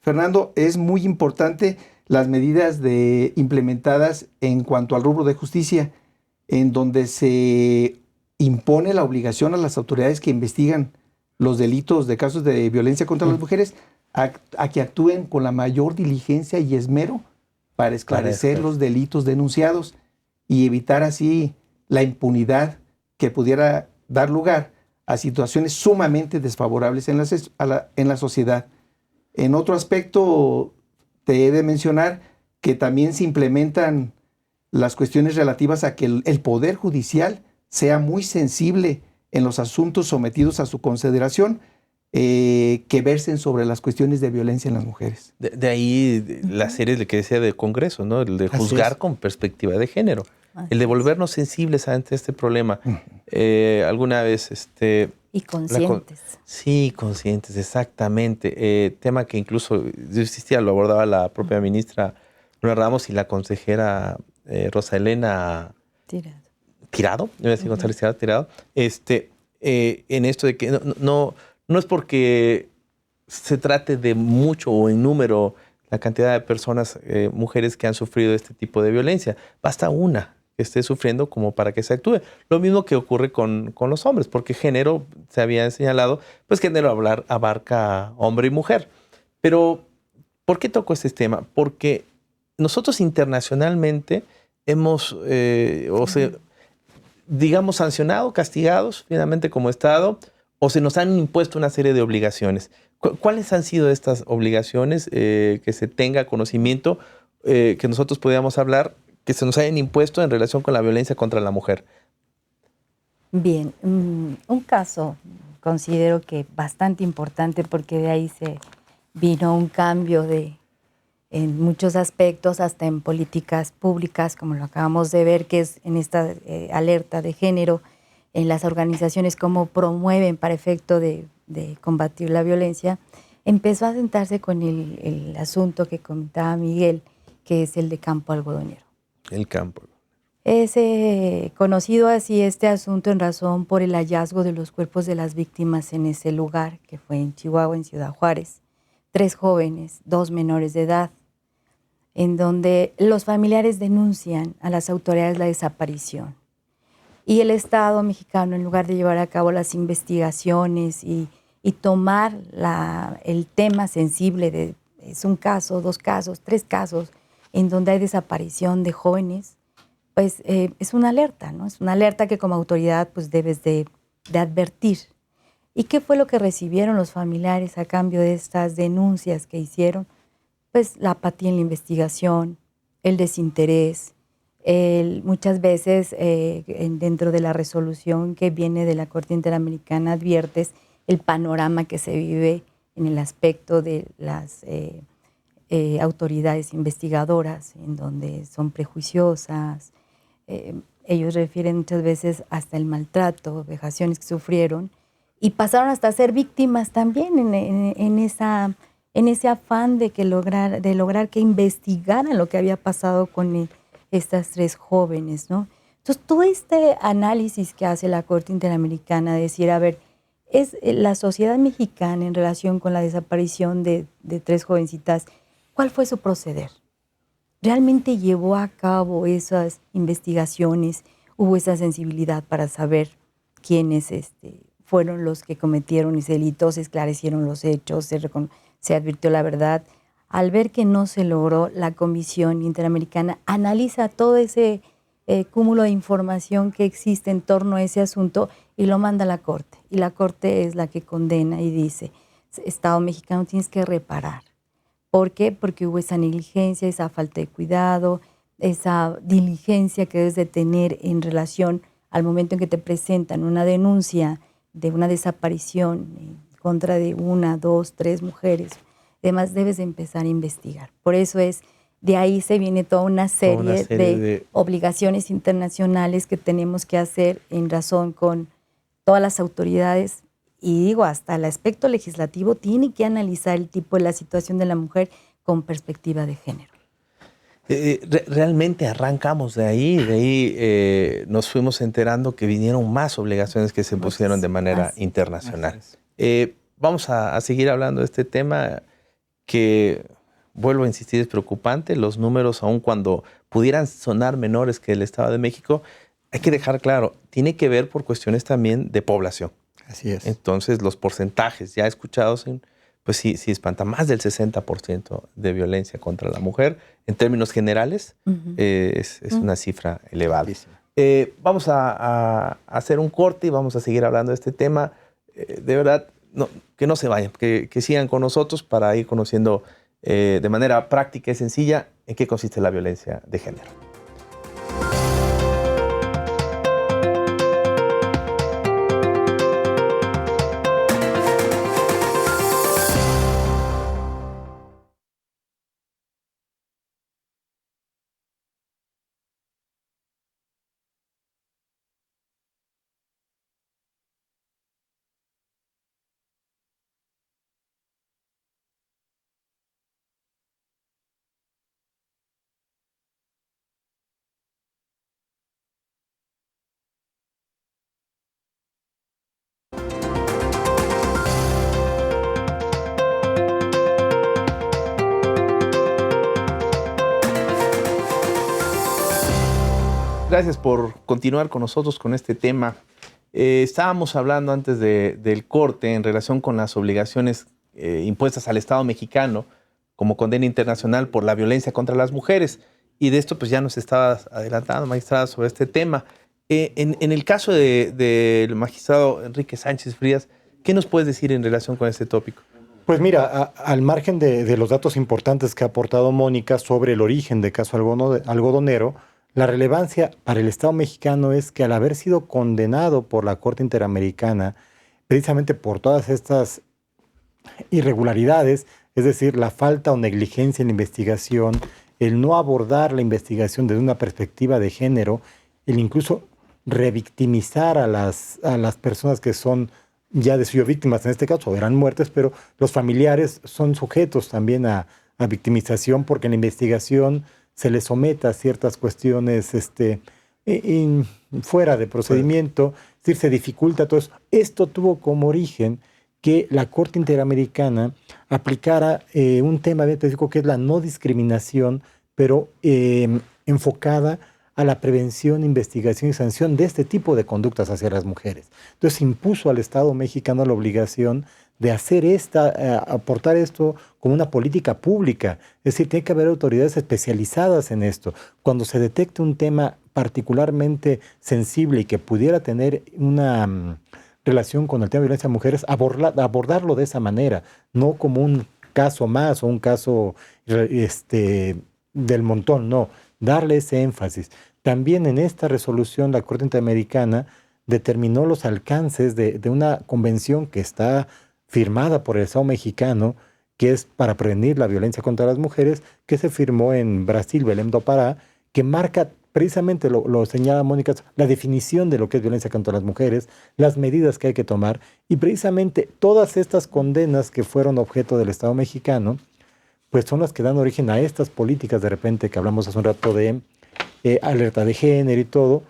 Speaker 4: Fernando, es muy importante las medidas implementadas en cuanto al rubro de justicia, en donde se impone la obligación a las autoridades que investigan los delitos de casos de violencia contra las mujeres a que actúen con la mayor diligencia y esmero para esclarecer los delitos denunciados y evitar así la impunidad que pudiera dar lugar a situaciones sumamente desfavorables en la sociedad. En otro aspecto, te he de mencionar que también se implementan las cuestiones relativas a que el Poder Judicial sea muy sensible en los asuntos sometidos a su consideración, que versen sobre las cuestiones de violencia en las mujeres.
Speaker 1: De ahí la serie que decía del Congreso, ¿no? El de juzgar con perspectiva de género. El de volvernos sensibles ante este problema. Alguna vez...
Speaker 2: y conscientes.
Speaker 1: Sí, conscientes, exactamente. Tema que incluso existía, lo abordaba la propia ministra Luna Ramos y la consejera Rosa Elena Tirado, yo voy a decir González Tirado, en esto de que no es porque se trate de mucho o en número la cantidad de personas, mujeres que han sufrido este tipo de violencia. Basta una que esté sufriendo como para que se actúe. Lo mismo que ocurre con los hombres, porque género, se había señalado, pues género abarca hombre y mujer. Pero, ¿por qué toco este tema? Porque nosotros internacionalmente hemos, digamos, sancionado, castigados finalmente como Estado, o se nos han impuesto una serie de obligaciones. ¿Cuáles han sido estas obligaciones que se tenga conocimiento, que nosotros podamos hablar, que se nos hayan impuesto en relación con la violencia contra la mujer?
Speaker 2: Bien, un caso considero que bastante importante porque de ahí se vino un cambio en muchos aspectos, hasta en políticas públicas, como lo acabamos de ver, que es en esta alerta de género, en las organizaciones cómo promueven para efecto de combatir la violencia, empezó a sentarse con el asunto que comentaba Miguel, que es el de campo algodonero.
Speaker 1: El campo.
Speaker 2: Es conocido así este asunto en razón por el hallazgo de los cuerpos de las víctimas en ese lugar, que fue en Chihuahua, en Ciudad Juárez. 3 jóvenes, 2 menores de edad. en donde los familiares denuncian a las autoridades la desaparición. Y el Estado mexicano, en lugar de llevar a cabo las investigaciones y tomar el tema sensible de es un caso, 2 casos, 3 casos, en donde hay desaparición de jóvenes, pues es una alerta, ¿no? Es una alerta que como autoridad pues debes de advertir. ¿Y qué fue lo que recibieron los familiares a cambio de estas denuncias que hicieron? Pues la apatía en la investigación, el desinterés, muchas veces dentro de la resolución que viene de la Corte Interamericana adviertes el panorama que se vive en el aspecto de las autoridades investigadoras, en donde son prejuiciosas. Ellos refieren muchas veces hasta el maltrato, vejaciones que sufrieron, y pasaron hasta a ser víctimas también en ese afán de lograr que investigaran lo que había pasado con estas 3 jóvenes, ¿no? Entonces, todo este análisis que hace la Corte Interamericana de decir, a ver, es la sociedad mexicana en relación con la desaparición de 3 jovencitas, ¿cuál fue su proceder? ¿Realmente llevó a cabo esas investigaciones? ¿Hubo esa sensibilidad para saber quiénes fueron los que cometieron ese delito? ¿Se esclarecieron los hechos? ¿Se advirtió la verdad? Al ver que no se logró, la Comisión Interamericana analiza todo ese cúmulo de información que existe en torno a ese asunto y lo manda a la Corte. Y la Corte es la que condena y dice, Estado mexicano, tienes que reparar. ¿Por qué? Porque hubo esa negligencia, esa falta de cuidado, esa diligencia que debes de tener en relación al momento en que te presentan una denuncia de una desaparición en contra de 1, 2, 3 mujeres. Además, debes de empezar a investigar. Por eso de ahí se viene toda una serie de obligaciones internacionales que tenemos que hacer en razón con todas las autoridades. Y digo, hasta el aspecto legislativo tiene que analizar el tipo de la situación de la mujer con perspectiva de género.
Speaker 1: Realmente arrancamos de ahí nos fuimos enterando que vinieron más obligaciones que se pusieron de manera internacional. Vamos a seguir hablando de este tema que, vuelvo a insistir, es preocupante. Los números, aun cuando pudieran sonar menores que el Estado de México, hay que dejar claro, tiene que ver por cuestiones también de población.
Speaker 3: Así es.
Speaker 1: Entonces, los porcentajes ya escuchados, pues sí espanta. Más del 60% de violencia contra la mujer, en términos generales, es una cifra elevada. Vamos a hacer un corte y vamos a seguir hablando de este tema. De verdad, que no se vayan, que sigan con nosotros para ir conociendo de manera práctica y sencilla en qué consiste la violencia de género. Gracias por continuar con nosotros con este tema. Estábamos hablando antes del corte en relación con las obligaciones impuestas al Estado mexicano como condena internacional por la violencia contra las mujeres. Y de esto pues ya nos estaba adelantando, magistrada, sobre este tema. En el caso del magistrado Enrique Sánchez Frías, ¿qué nos puedes decir en relación con este tópico?
Speaker 3: Pues mira, al margen de los datos importantes que ha aportado Mónica sobre el origen del caso algodonero, la relevancia para el Estado mexicano es que al haber sido condenado por la Corte Interamericana, precisamente por todas estas irregularidades, es decir, la falta o negligencia en la investigación, el no abordar la investigación desde una perspectiva de género, el incluso revictimizar a las personas que son ya de suyo víctimas, en este caso eran muertes, pero los familiares son sujetos también a victimización porque en la investigación se les someta a ciertas cuestiones fuera de procedimiento, es decir, se dificulta todo eso. Esto tuvo como origen que la Corte Interamericana aplicara un tema bien específico que es la no discriminación, pero enfocada a la prevención, investigación y sanción de este tipo de conductas hacia las mujeres. Entonces impuso al Estado mexicano la obligación de hacer aportar esto como una política pública. Es decir, tiene que haber autoridades especializadas en esto. Cuando se detecte un tema particularmente sensible y que pudiera tener una relación con el tema de violencia a mujeres, abordarlo de esa manera, no como un caso más o un caso del montón, no, darle ese énfasis. También en esta resolución la Corte Interamericana determinó los alcances de una convención que está firmada por el Estado mexicano, que es para prevenir la violencia contra las mujeres, que se firmó en Brasil, Belém do Pará, que marca precisamente, lo señala Mónica, la definición de lo que es violencia contra las mujeres, las medidas que hay que tomar, y precisamente todas estas condenas que fueron objeto del Estado mexicano, pues son las que dan origen a estas políticas de repente que hablamos hace un rato de alerta de género y todo,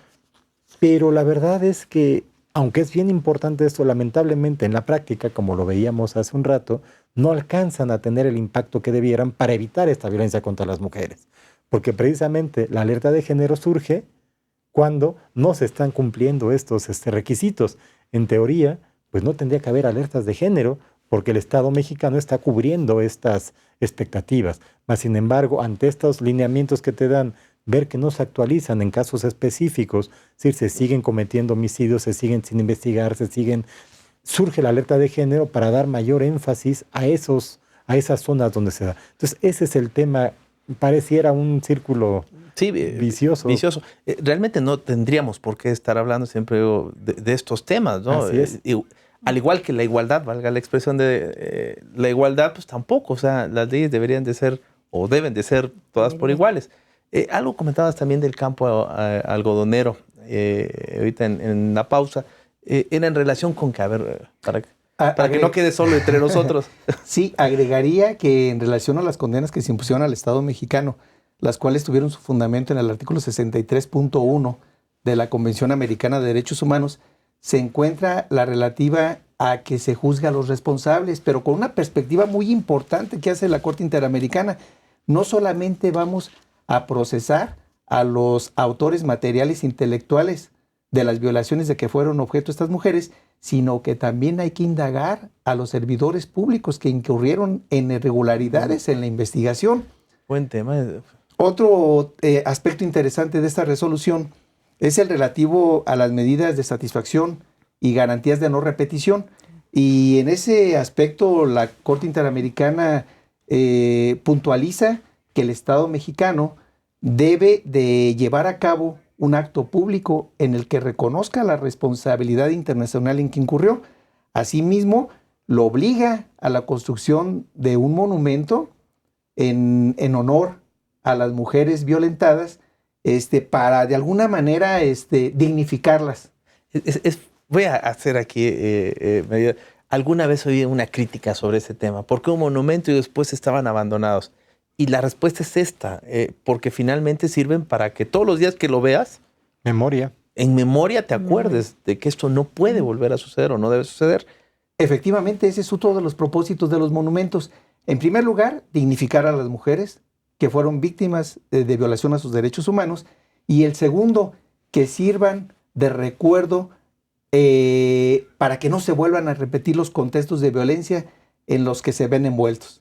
Speaker 3: pero la verdad es que, aunque es bien importante esto, lamentablemente en la práctica, como lo veíamos hace un rato, no alcanzan a tener el impacto que debieran para evitar esta violencia contra las mujeres. Porque precisamente la alerta de género surge cuando no se están cumpliendo estos requisitos. En teoría, pues no tendría que haber alertas de género porque el Estado mexicano está cubriendo estas expectativas. Mas, sin embargo, ante estos lineamientos que te dan, ver que no se actualizan en casos específicos, es decir, se siguen cometiendo homicidios, se siguen sin investigar, surge la alerta de género para dar mayor énfasis a esas zonas donde se da. Entonces, ese es el tema. Pareciera un círculo vicioso.
Speaker 1: Realmente no tendríamos por qué estar hablando siempre de estos temas, ¿no?
Speaker 3: Así es.
Speaker 1: Al igual que la igualdad, valga la expresión de la igualdad, pues tampoco. O sea, las leyes deberían de ser o deben de ser todas por iguales. Algo comentabas también del campo algodonero, ahorita en la pausa. Era en relación con que, a ver, para que no quede solo entre nosotros.
Speaker 4: Sí, agregaría que en relación a las condenas que se impusieron al Estado mexicano, las cuales tuvieron su fundamento en el artículo 63.1 de la Convención Americana de Derechos Humanos, se encuentra la relativa a que se juzgue a los responsables, pero con una perspectiva muy importante que hace la Corte Interamericana. No solamente vamos a procesar a los autores materiales intelectuales de las violaciones de que fueron objeto estas mujeres, sino que también hay que indagar a los servidores públicos que incurrieron en irregularidades en la investigación.
Speaker 1: Buen tema.
Speaker 4: Otro aspecto interesante de esta resolución es el relativo a las medidas de satisfacción y garantías de no repetición. Y en ese aspecto la Corte Interamericana puntualiza que el Estado mexicano debe de llevar a cabo un acto público en el que reconozca la responsabilidad internacional en que incurrió. Asimismo, lo obliga a la construcción de un monumento en honor a las mujeres violentadas, para de alguna manera dignificarlas.
Speaker 1: Voy a hacer aquí, alguna vez oí una crítica sobre ese tema. ¿Por qué un monumento y después estaban abandonados? Y la respuesta es esta, porque finalmente sirven para que todos los días que lo veas, en memoria te acuerdes de que esto no puede volver a suceder o no debe suceder.
Speaker 4: Efectivamente, ese es otro de los propósitos de los monumentos. En primer lugar, dignificar a las mujeres que fueron víctimas de violación a sus derechos humanos. Y el segundo, que sirvan de recuerdo para que no se vuelvan a repetir los contextos de violencia en los que se ven envueltos.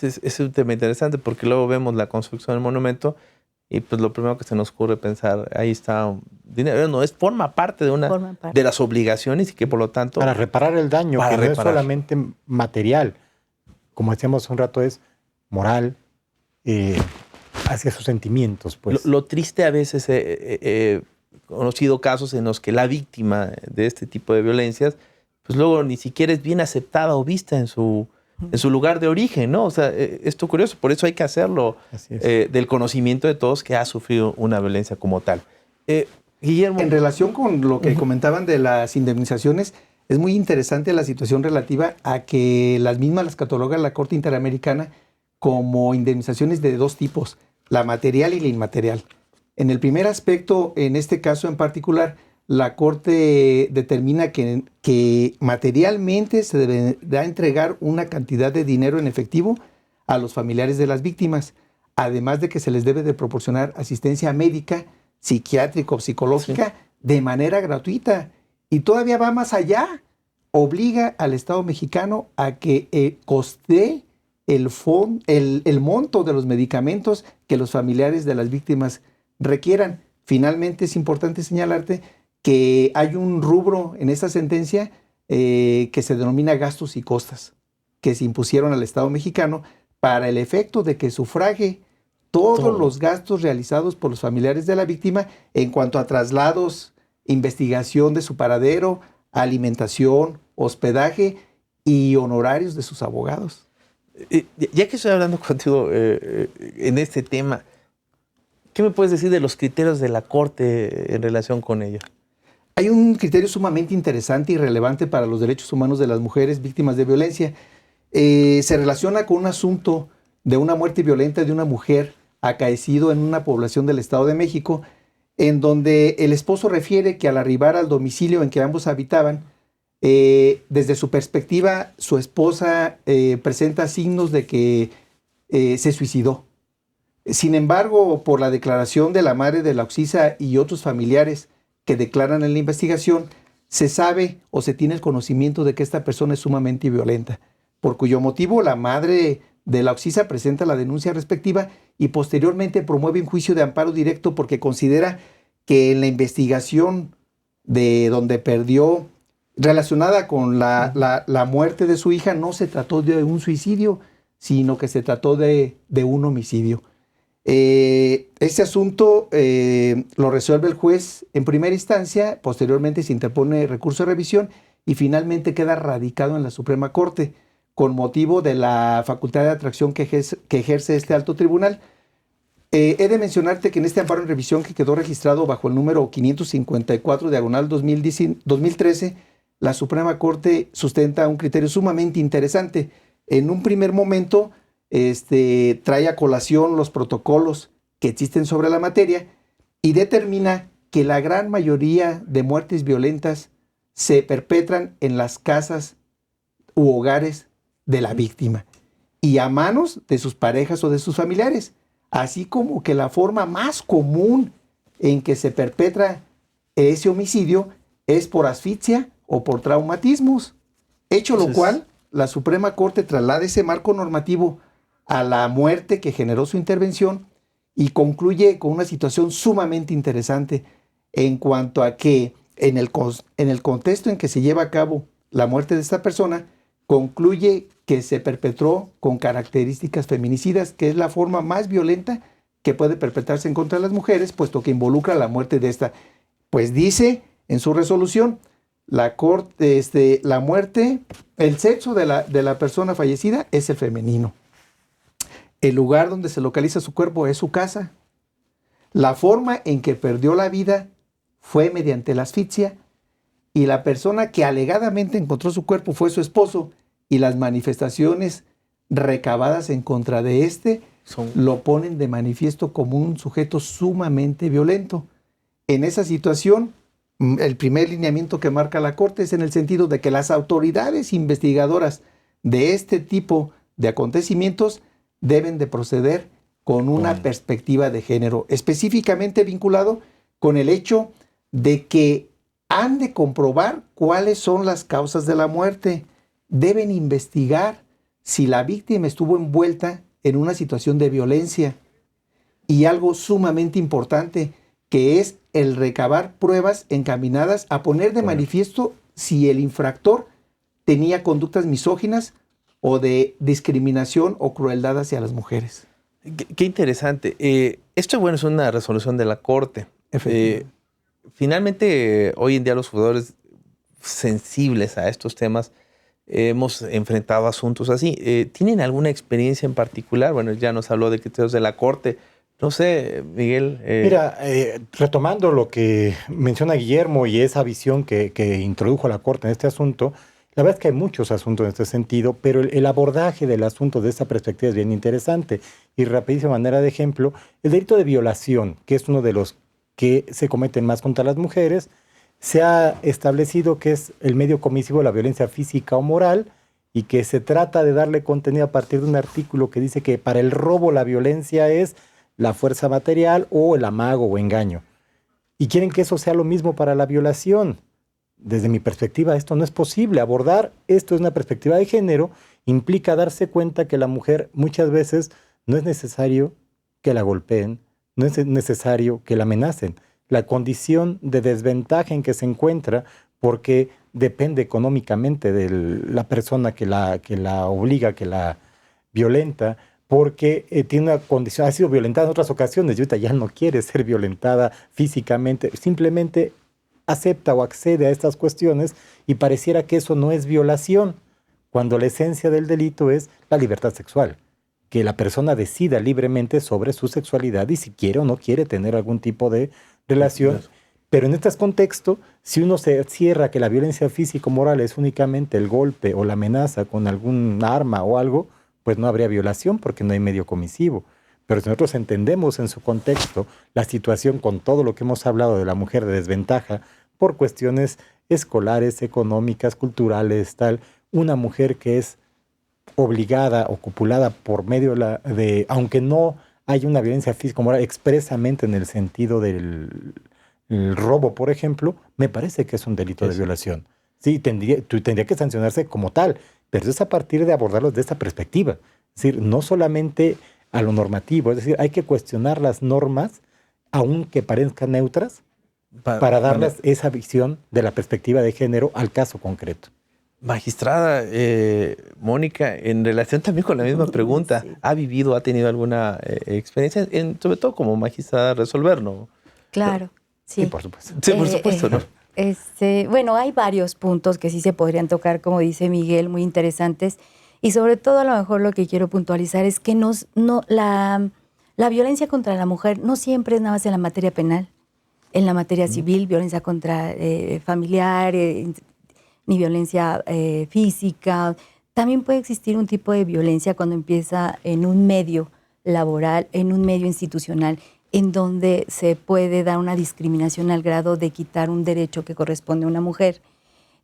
Speaker 1: Es un tema interesante porque luego vemos la construcción del monumento y pues lo primero que se nos ocurre pensar, ahí está dinero. No, forma parte de las obligaciones y que por lo tanto...
Speaker 3: Para reparar el daño, que no es solamente material. Como decíamos hace un rato, es moral, hacia sus sentimientos. Pues.
Speaker 1: Lo triste a veces, he conocido casos en los que la víctima de este tipo de violencias, pues luego ni siquiera es bien aceptada o vista en su lugar de origen, ¿no? O sea, esto es curioso, por eso hay que hacerlo del conocimiento de todos que ha sufrido una violencia como tal. Guillermo.
Speaker 4: En relación con lo que comentaban de las indemnizaciones, es muy interesante la situación relativa a que las mismas las cataloga la Corte Interamericana como indemnizaciones de dos tipos, la material y la inmaterial. En el primer aspecto, en este caso en particular, la Corte determina que materialmente se deberá entregar una cantidad de dinero en efectivo a los familiares de las víctimas. además de que se les debe de proporcionar asistencia médica, psiquiátrica o psicológica de manera gratuita. Y todavía va más allá. Obliga al Estado mexicano a que costee el monto de los medicamentos que los familiares de las víctimas requieran. Finalmente, es importante señalarte que hay un rubro en esta sentencia que se denomina gastos y costas, que se impusieron al Estado mexicano para el efecto de que sufrague todos los gastos realizados por los familiares de la víctima en cuanto a traslados, investigación de su paradero, alimentación, hospedaje y honorarios de sus abogados.
Speaker 1: Ya que estoy hablando contigo en este tema, ¿qué me puedes decir de los criterios de la Corte en relación con ello?
Speaker 4: Hay un criterio sumamente interesante y relevante para los derechos humanos de las mujeres víctimas de violencia. Se relaciona con un asunto de una muerte violenta de una mujer acaecido en una población del Estado de México, en donde el esposo refiere que al arribar al domicilio en que ambos habitaban, desde su perspectiva, su esposa presenta signos de que se suicidó. Sin embargo, por la declaración de la madre de la occisa y otros familiares que declaran en la investigación, se sabe o se tiene el conocimiento de que esta persona es sumamente violenta, por cuyo motivo la madre de la occisa presenta la denuncia respectiva y posteriormente promueve un juicio de amparo directo porque considera que en la investigación de donde perdió, relacionada con la muerte de su hija, no se trató de un suicidio, sino que se trató de un homicidio. Este asunto lo resuelve el juez en primera instancia, posteriormente se interpone recurso de revisión y finalmente queda radicado en la Suprema Corte con motivo de la facultad de atracción que ejerce este alto tribunal. He de mencionarte que en este amparo en revisión que quedó registrado bajo el número 554/2013, la Suprema Corte sustenta un criterio sumamente interesante. En un primer momento, trae a colación los protocolos que existen sobre la materia y determina que la gran mayoría de muertes violentas se perpetran en las casas u hogares de la víctima y a manos de sus parejas o de sus familiares, así como que la forma más común en que se perpetra ese homicidio es por asfixia o por traumatismos, hecho lo cual la Suprema Corte traslada ese marco normativo a la muerte que generó su intervención y concluye con una situación sumamente interesante en cuanto a que en el contexto en que se lleva a cabo la muerte de esta persona, concluye que se perpetró con características feminicidas, que es la forma más violenta que puede perpetrarse en contra de las mujeres, puesto que involucra la muerte de esta. Pues dice en su resolución, la Corte, la muerte, el sexo de la persona fallecida es el femenino. El lugar donde se localiza su cuerpo es su casa. La forma en que perdió la vida fue mediante la asfixia y la persona que alegadamente encontró su cuerpo fue su esposo y las manifestaciones recabadas en contra de lo ponen de manifiesto como un sujeto sumamente violento. En esa situación, el primer lineamiento que marca la Corte es en el sentido de que las autoridades investigadoras de este tipo de acontecimientos deben de proceder con una perspectiva de género, específicamente vinculado con el hecho de que han de comprobar cuáles son las causas de la muerte. Deben investigar si la víctima estuvo envuelta en una situación de violencia. Y algo sumamente importante, que es el recabar pruebas encaminadas a poner de manifiesto si el infractor tenía conductas misóginas o de discriminación o crueldad hacia las mujeres.
Speaker 1: Qué interesante. Esto, bueno, es una resolución de la Corte. Finalmente, hoy en día los jugadores sensibles a estos temas hemos enfrentado asuntos así. ¿Tienen alguna experiencia en particular? Bueno, ya nos habló de criterios de la Corte. No sé, Miguel.
Speaker 3: Mira, retomando lo que menciona Guillermo y esa visión que introdujo la Corte en este asunto, la verdad es que hay muchos asuntos en este sentido, pero el abordaje del asunto de esta perspectiva es bien interesante. Y rapidísima manera de ejemplo, el delito de violación, que es uno de los que se cometen más contra las mujeres, se ha establecido que es el medio comisivo de la violencia física o moral y que se trata de darle contenido a partir de un artículo que dice que para el robo la violencia es la fuerza material o el amago o engaño. Y quieren que eso sea lo mismo para la violación. Desde mi perspectiva, esto no es posible. Abordar esto es una perspectiva de género, implica darse cuenta que la mujer muchas veces no es necesario que la golpeen, no es necesario que la amenacen. La condición de desventaja en que se encuentra, porque depende económicamente de la persona que la obliga, que la violenta, porque tiene una condición, ha sido violentada en otras ocasiones y ahorita ya no quiere ser violentada físicamente, simplemente acepta o accede a estas cuestiones y pareciera que eso no es violación, cuando la esencia del delito es la libertad sexual, que la persona decida libremente sobre su sexualidad y si quiere o no quiere tener algún tipo de relación. Pero en este contexto, si uno se cierra que la violencia físico-moral es únicamente el golpe o la amenaza con algún arma o algo, pues no habría violación porque no hay medio comisivo. Pero si nosotros entendemos en su contexto la situación con todo lo que hemos hablado de la mujer de desventaja por cuestiones escolares, económicas, culturales, tal, una mujer que es obligada o copulada por medio de aunque no hay una violencia físico-moral expresamente en el sentido del el robo, por ejemplo, me parece que es un delito de violación. Sí, tendría que sancionarse como tal, pero es a partir de abordarlo desde esta perspectiva. Es decir, no solamente a lo normativo, es decir, hay que cuestionar las normas, aunque parezcan neutras, para darles esa visión de la perspectiva de género al caso concreto.
Speaker 1: Magistrada Mónica, en relación también con la misma pregunta, sí. ¿Ha vivido, ha tenido alguna experiencia, sobre todo como magistrada, resolver, no?
Speaker 2: Claro, sí.
Speaker 3: Sí, por supuesto.
Speaker 1: Sí, por supuesto, ¿no?
Speaker 2: Bueno, hay varios puntos que sí se podrían tocar, como dice Miguel, muy interesantes. Y sobre todo, a lo mejor lo que quiero puntualizar es que la violencia contra la mujer no siempre es nada más en la materia penal. En la materia civil, violencia contra familiar, ni violencia física. También puede existir un tipo de violencia cuando empieza en un medio laboral, en un medio institucional, en donde se puede dar una discriminación al grado de quitar un derecho que corresponde a una mujer.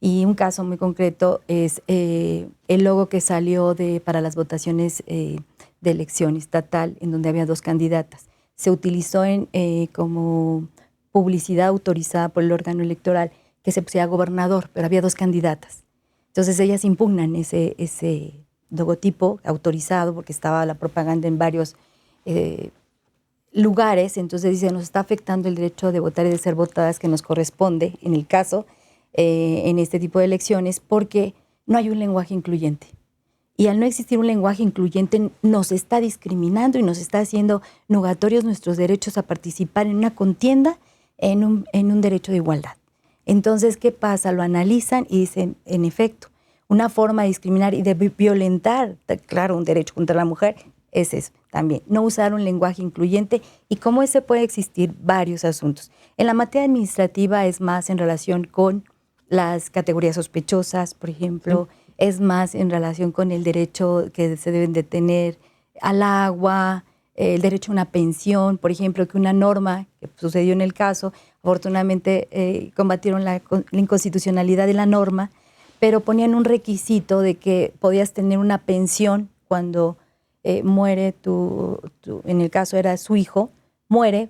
Speaker 2: Y un caso muy concreto es el logo que salió para las votaciones de elección estatal, en donde había 2 candidatas. Se utilizó como publicidad autorizada por el órgano electoral que se pusiera gobernador, pero había 2 candidatas. Entonces ellas impugnan ese logotipo autorizado porque estaba la propaganda en varios lugares. Entonces dice, nos está afectando el derecho de votar y de ser votadas que nos corresponde, en el caso, en este tipo de elecciones, porque no hay un lenguaje incluyente. Y al no existir un lenguaje incluyente, nos está discriminando y nos está haciendo nugatorios nuestros derechos a participar en una contienda en un derecho de igualdad. Entonces, ¿qué pasa? Lo analizan y dicen, en efecto, una forma de discriminar y de violentar, claro, un derecho contra la mujer es eso también, no usar un lenguaje incluyente, y como ese puede existir varios asuntos. En la materia administrativa es más en relación con las categorías sospechosas, por ejemplo, es más en relación con el derecho que se deben de tener al agua, el derecho a una pensión, por ejemplo, que una norma que sucedió en el caso, afortunadamente combatieron la inconstitucionalidad de la norma, pero ponían un requisito de que podías tener una pensión cuando muere en el caso era su hijo, muere,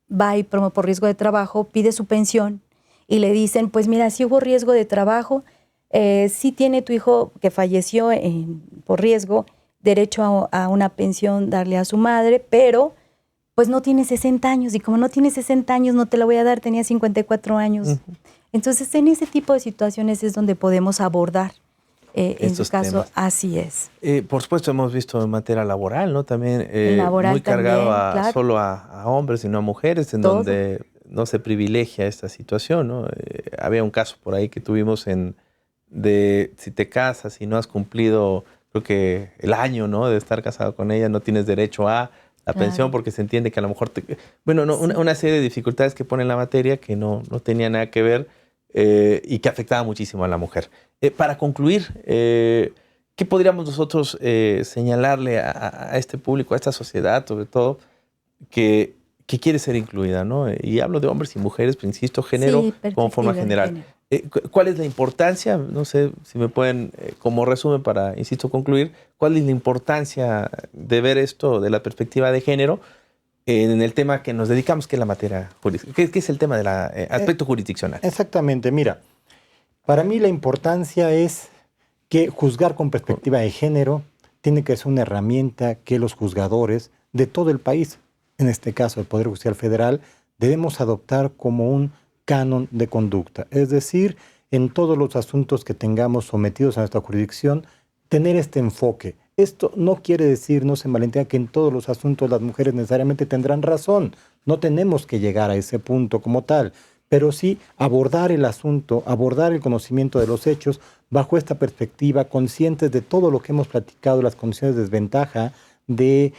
Speaker 2: va y por riesgo de trabajo, pide su pensión y le dicen, pues mira, si hubo riesgo de trabajo, sí tiene tu hijo que falleció por riesgo, derecho a una pensión darle a su madre, pero pues no tiene 60 años y como no tiene 60 años no te la voy a dar, tenía 54 años. Uh-huh. Entonces en ese tipo de situaciones es donde podemos abordar en su caso, temas. Así es.
Speaker 1: Por supuesto hemos visto en materia laboral, ¿no? También
Speaker 2: laboral
Speaker 1: muy cargado
Speaker 2: también, claro.
Speaker 1: Solo a hombres y no a mujeres, en
Speaker 2: todo.
Speaker 1: Donde no se privilegia esta situación, ¿no? Había un caso por ahí que tuvimos de si te casas y no has cumplido, creo que el año, ¿no? De estar casado con ella, no tienes derecho a la pensión porque se entiende que a lo mejor bueno, no, sí. una serie de dificultades que pone en la materia que no tenía nada que ver y que afectaba muchísimo a la mujer. Para concluir, ¿qué podríamos nosotros señalarle a este público, a esta sociedad sobre todo, que que quiere ser incluida, ¿no? Y hablo de hombres y mujeres, pero insisto, género
Speaker 2: Sí,
Speaker 1: como forma
Speaker 2: perspectiva de
Speaker 1: general.
Speaker 2: género.
Speaker 1: ¿Cuál es la importancia? No sé si me pueden, como resumen para, insisto, concluir, ¿cuál es la importancia de ver esto de la perspectiva de género en el tema que nos dedicamos, que es la materia jurídica? ¿Qué es el tema del aspecto jurisdiccional?
Speaker 3: Exactamente, mira, para mí la importancia es que juzgar con perspectiva de género tiene que ser una herramienta que los juzgadores de todo el país, en este caso el Poder Judicial Federal, debemos adoptar como un canon de conducta. Es decir, en todos los asuntos que tengamos sometidos a nuestra jurisdicción, tener este enfoque. Esto no quiere decir, no se malentienda, que en todos los asuntos las mujeres necesariamente tendrán razón. No tenemos que llegar a ese punto como tal, pero sí abordar el asunto, abordar el conocimiento de los hechos bajo esta perspectiva, conscientes de todo lo que hemos platicado, las condiciones de desventaja, de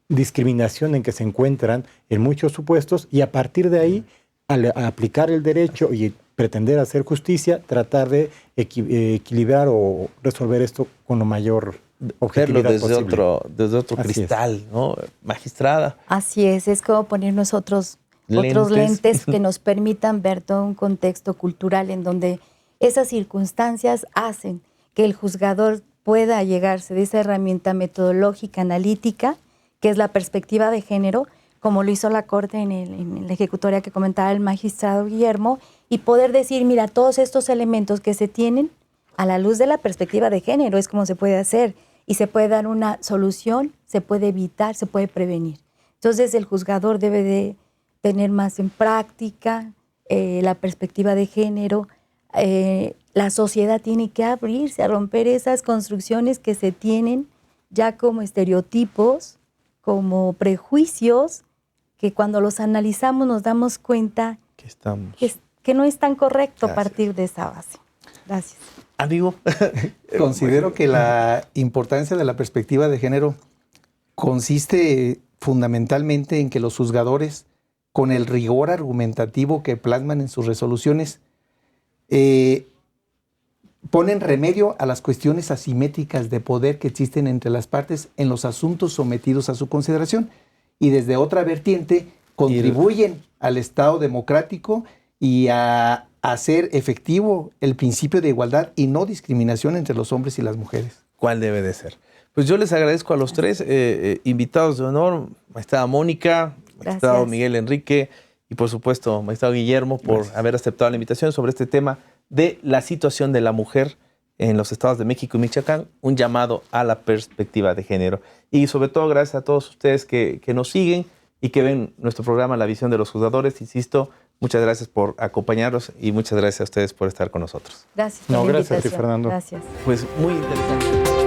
Speaker 3: discriminación en que se encuentran en muchos supuestos, y a partir de ahí, al aplicar el derecho y pretender hacer justicia, tratar de equilibrar o resolver esto con lo mayor objetividad
Speaker 1: Verlo desde
Speaker 3: posible.
Speaker 1: desde otro
Speaker 3: Así
Speaker 1: cristal, ¿no? Magistrada.
Speaker 2: Así es como ponernos otros lentes que nos permitan ver todo un contexto cultural en donde esas circunstancias hacen que el juzgador pueda llegarse de esa herramienta metodológica, analítica, que es la perspectiva de género, como lo hizo la Corte en la ejecutoria que comentaba el magistrado Guillermo, y poder decir, mira, todos estos elementos que se tienen a la luz de la perspectiva de género es como se puede hacer, y se puede dar una solución, se puede evitar, se puede prevenir. Entonces el juzgador debe de tener más en práctica la perspectiva de género. La sociedad tiene que abrirse a romper esas construcciones que se tienen ya como estereotipos, como prejuicios, que cuando los analizamos nos damos cuenta que no es tan correcto.
Speaker 1: Gracias.
Speaker 2: Partir de esa base. Gracias.
Speaker 1: Amigo.
Speaker 4: Considero que la importancia de la perspectiva de género consiste fundamentalmente en que los juzgadores, con el rigor argumentativo que plasman en sus resoluciones, ponen remedio a las cuestiones asimétricas de poder que existen entre las partes en los asuntos sometidos a su consideración, y desde otra vertiente contribuyen al Estado democrático y a hacer efectivo el principio de igualdad y no discriminación entre los hombres y las mujeres.
Speaker 1: ¿Cuál debe de ser? Pues yo les agradezco a los tres invitados de honor, magistrada Mónica, magistrado
Speaker 2: Gracias.
Speaker 1: Miguel Enrique y por supuesto magistrado Guillermo por haber aceptado la invitación sobre este tema de la situación de la mujer en los estados de México y Michoacán, un llamado a la perspectiva de género. Y sobre todo gracias a todos ustedes que nos siguen y que ven nuestro programa La Visión de los Juzgadores. Insisto, muchas gracias por acompañarnos y muchas gracias a ustedes por estar con nosotros.
Speaker 2: Gracias por la
Speaker 3: gracias a ti,
Speaker 2: invitación.
Speaker 3: Fernando.
Speaker 2: Gracias.
Speaker 1: Pues muy interesante.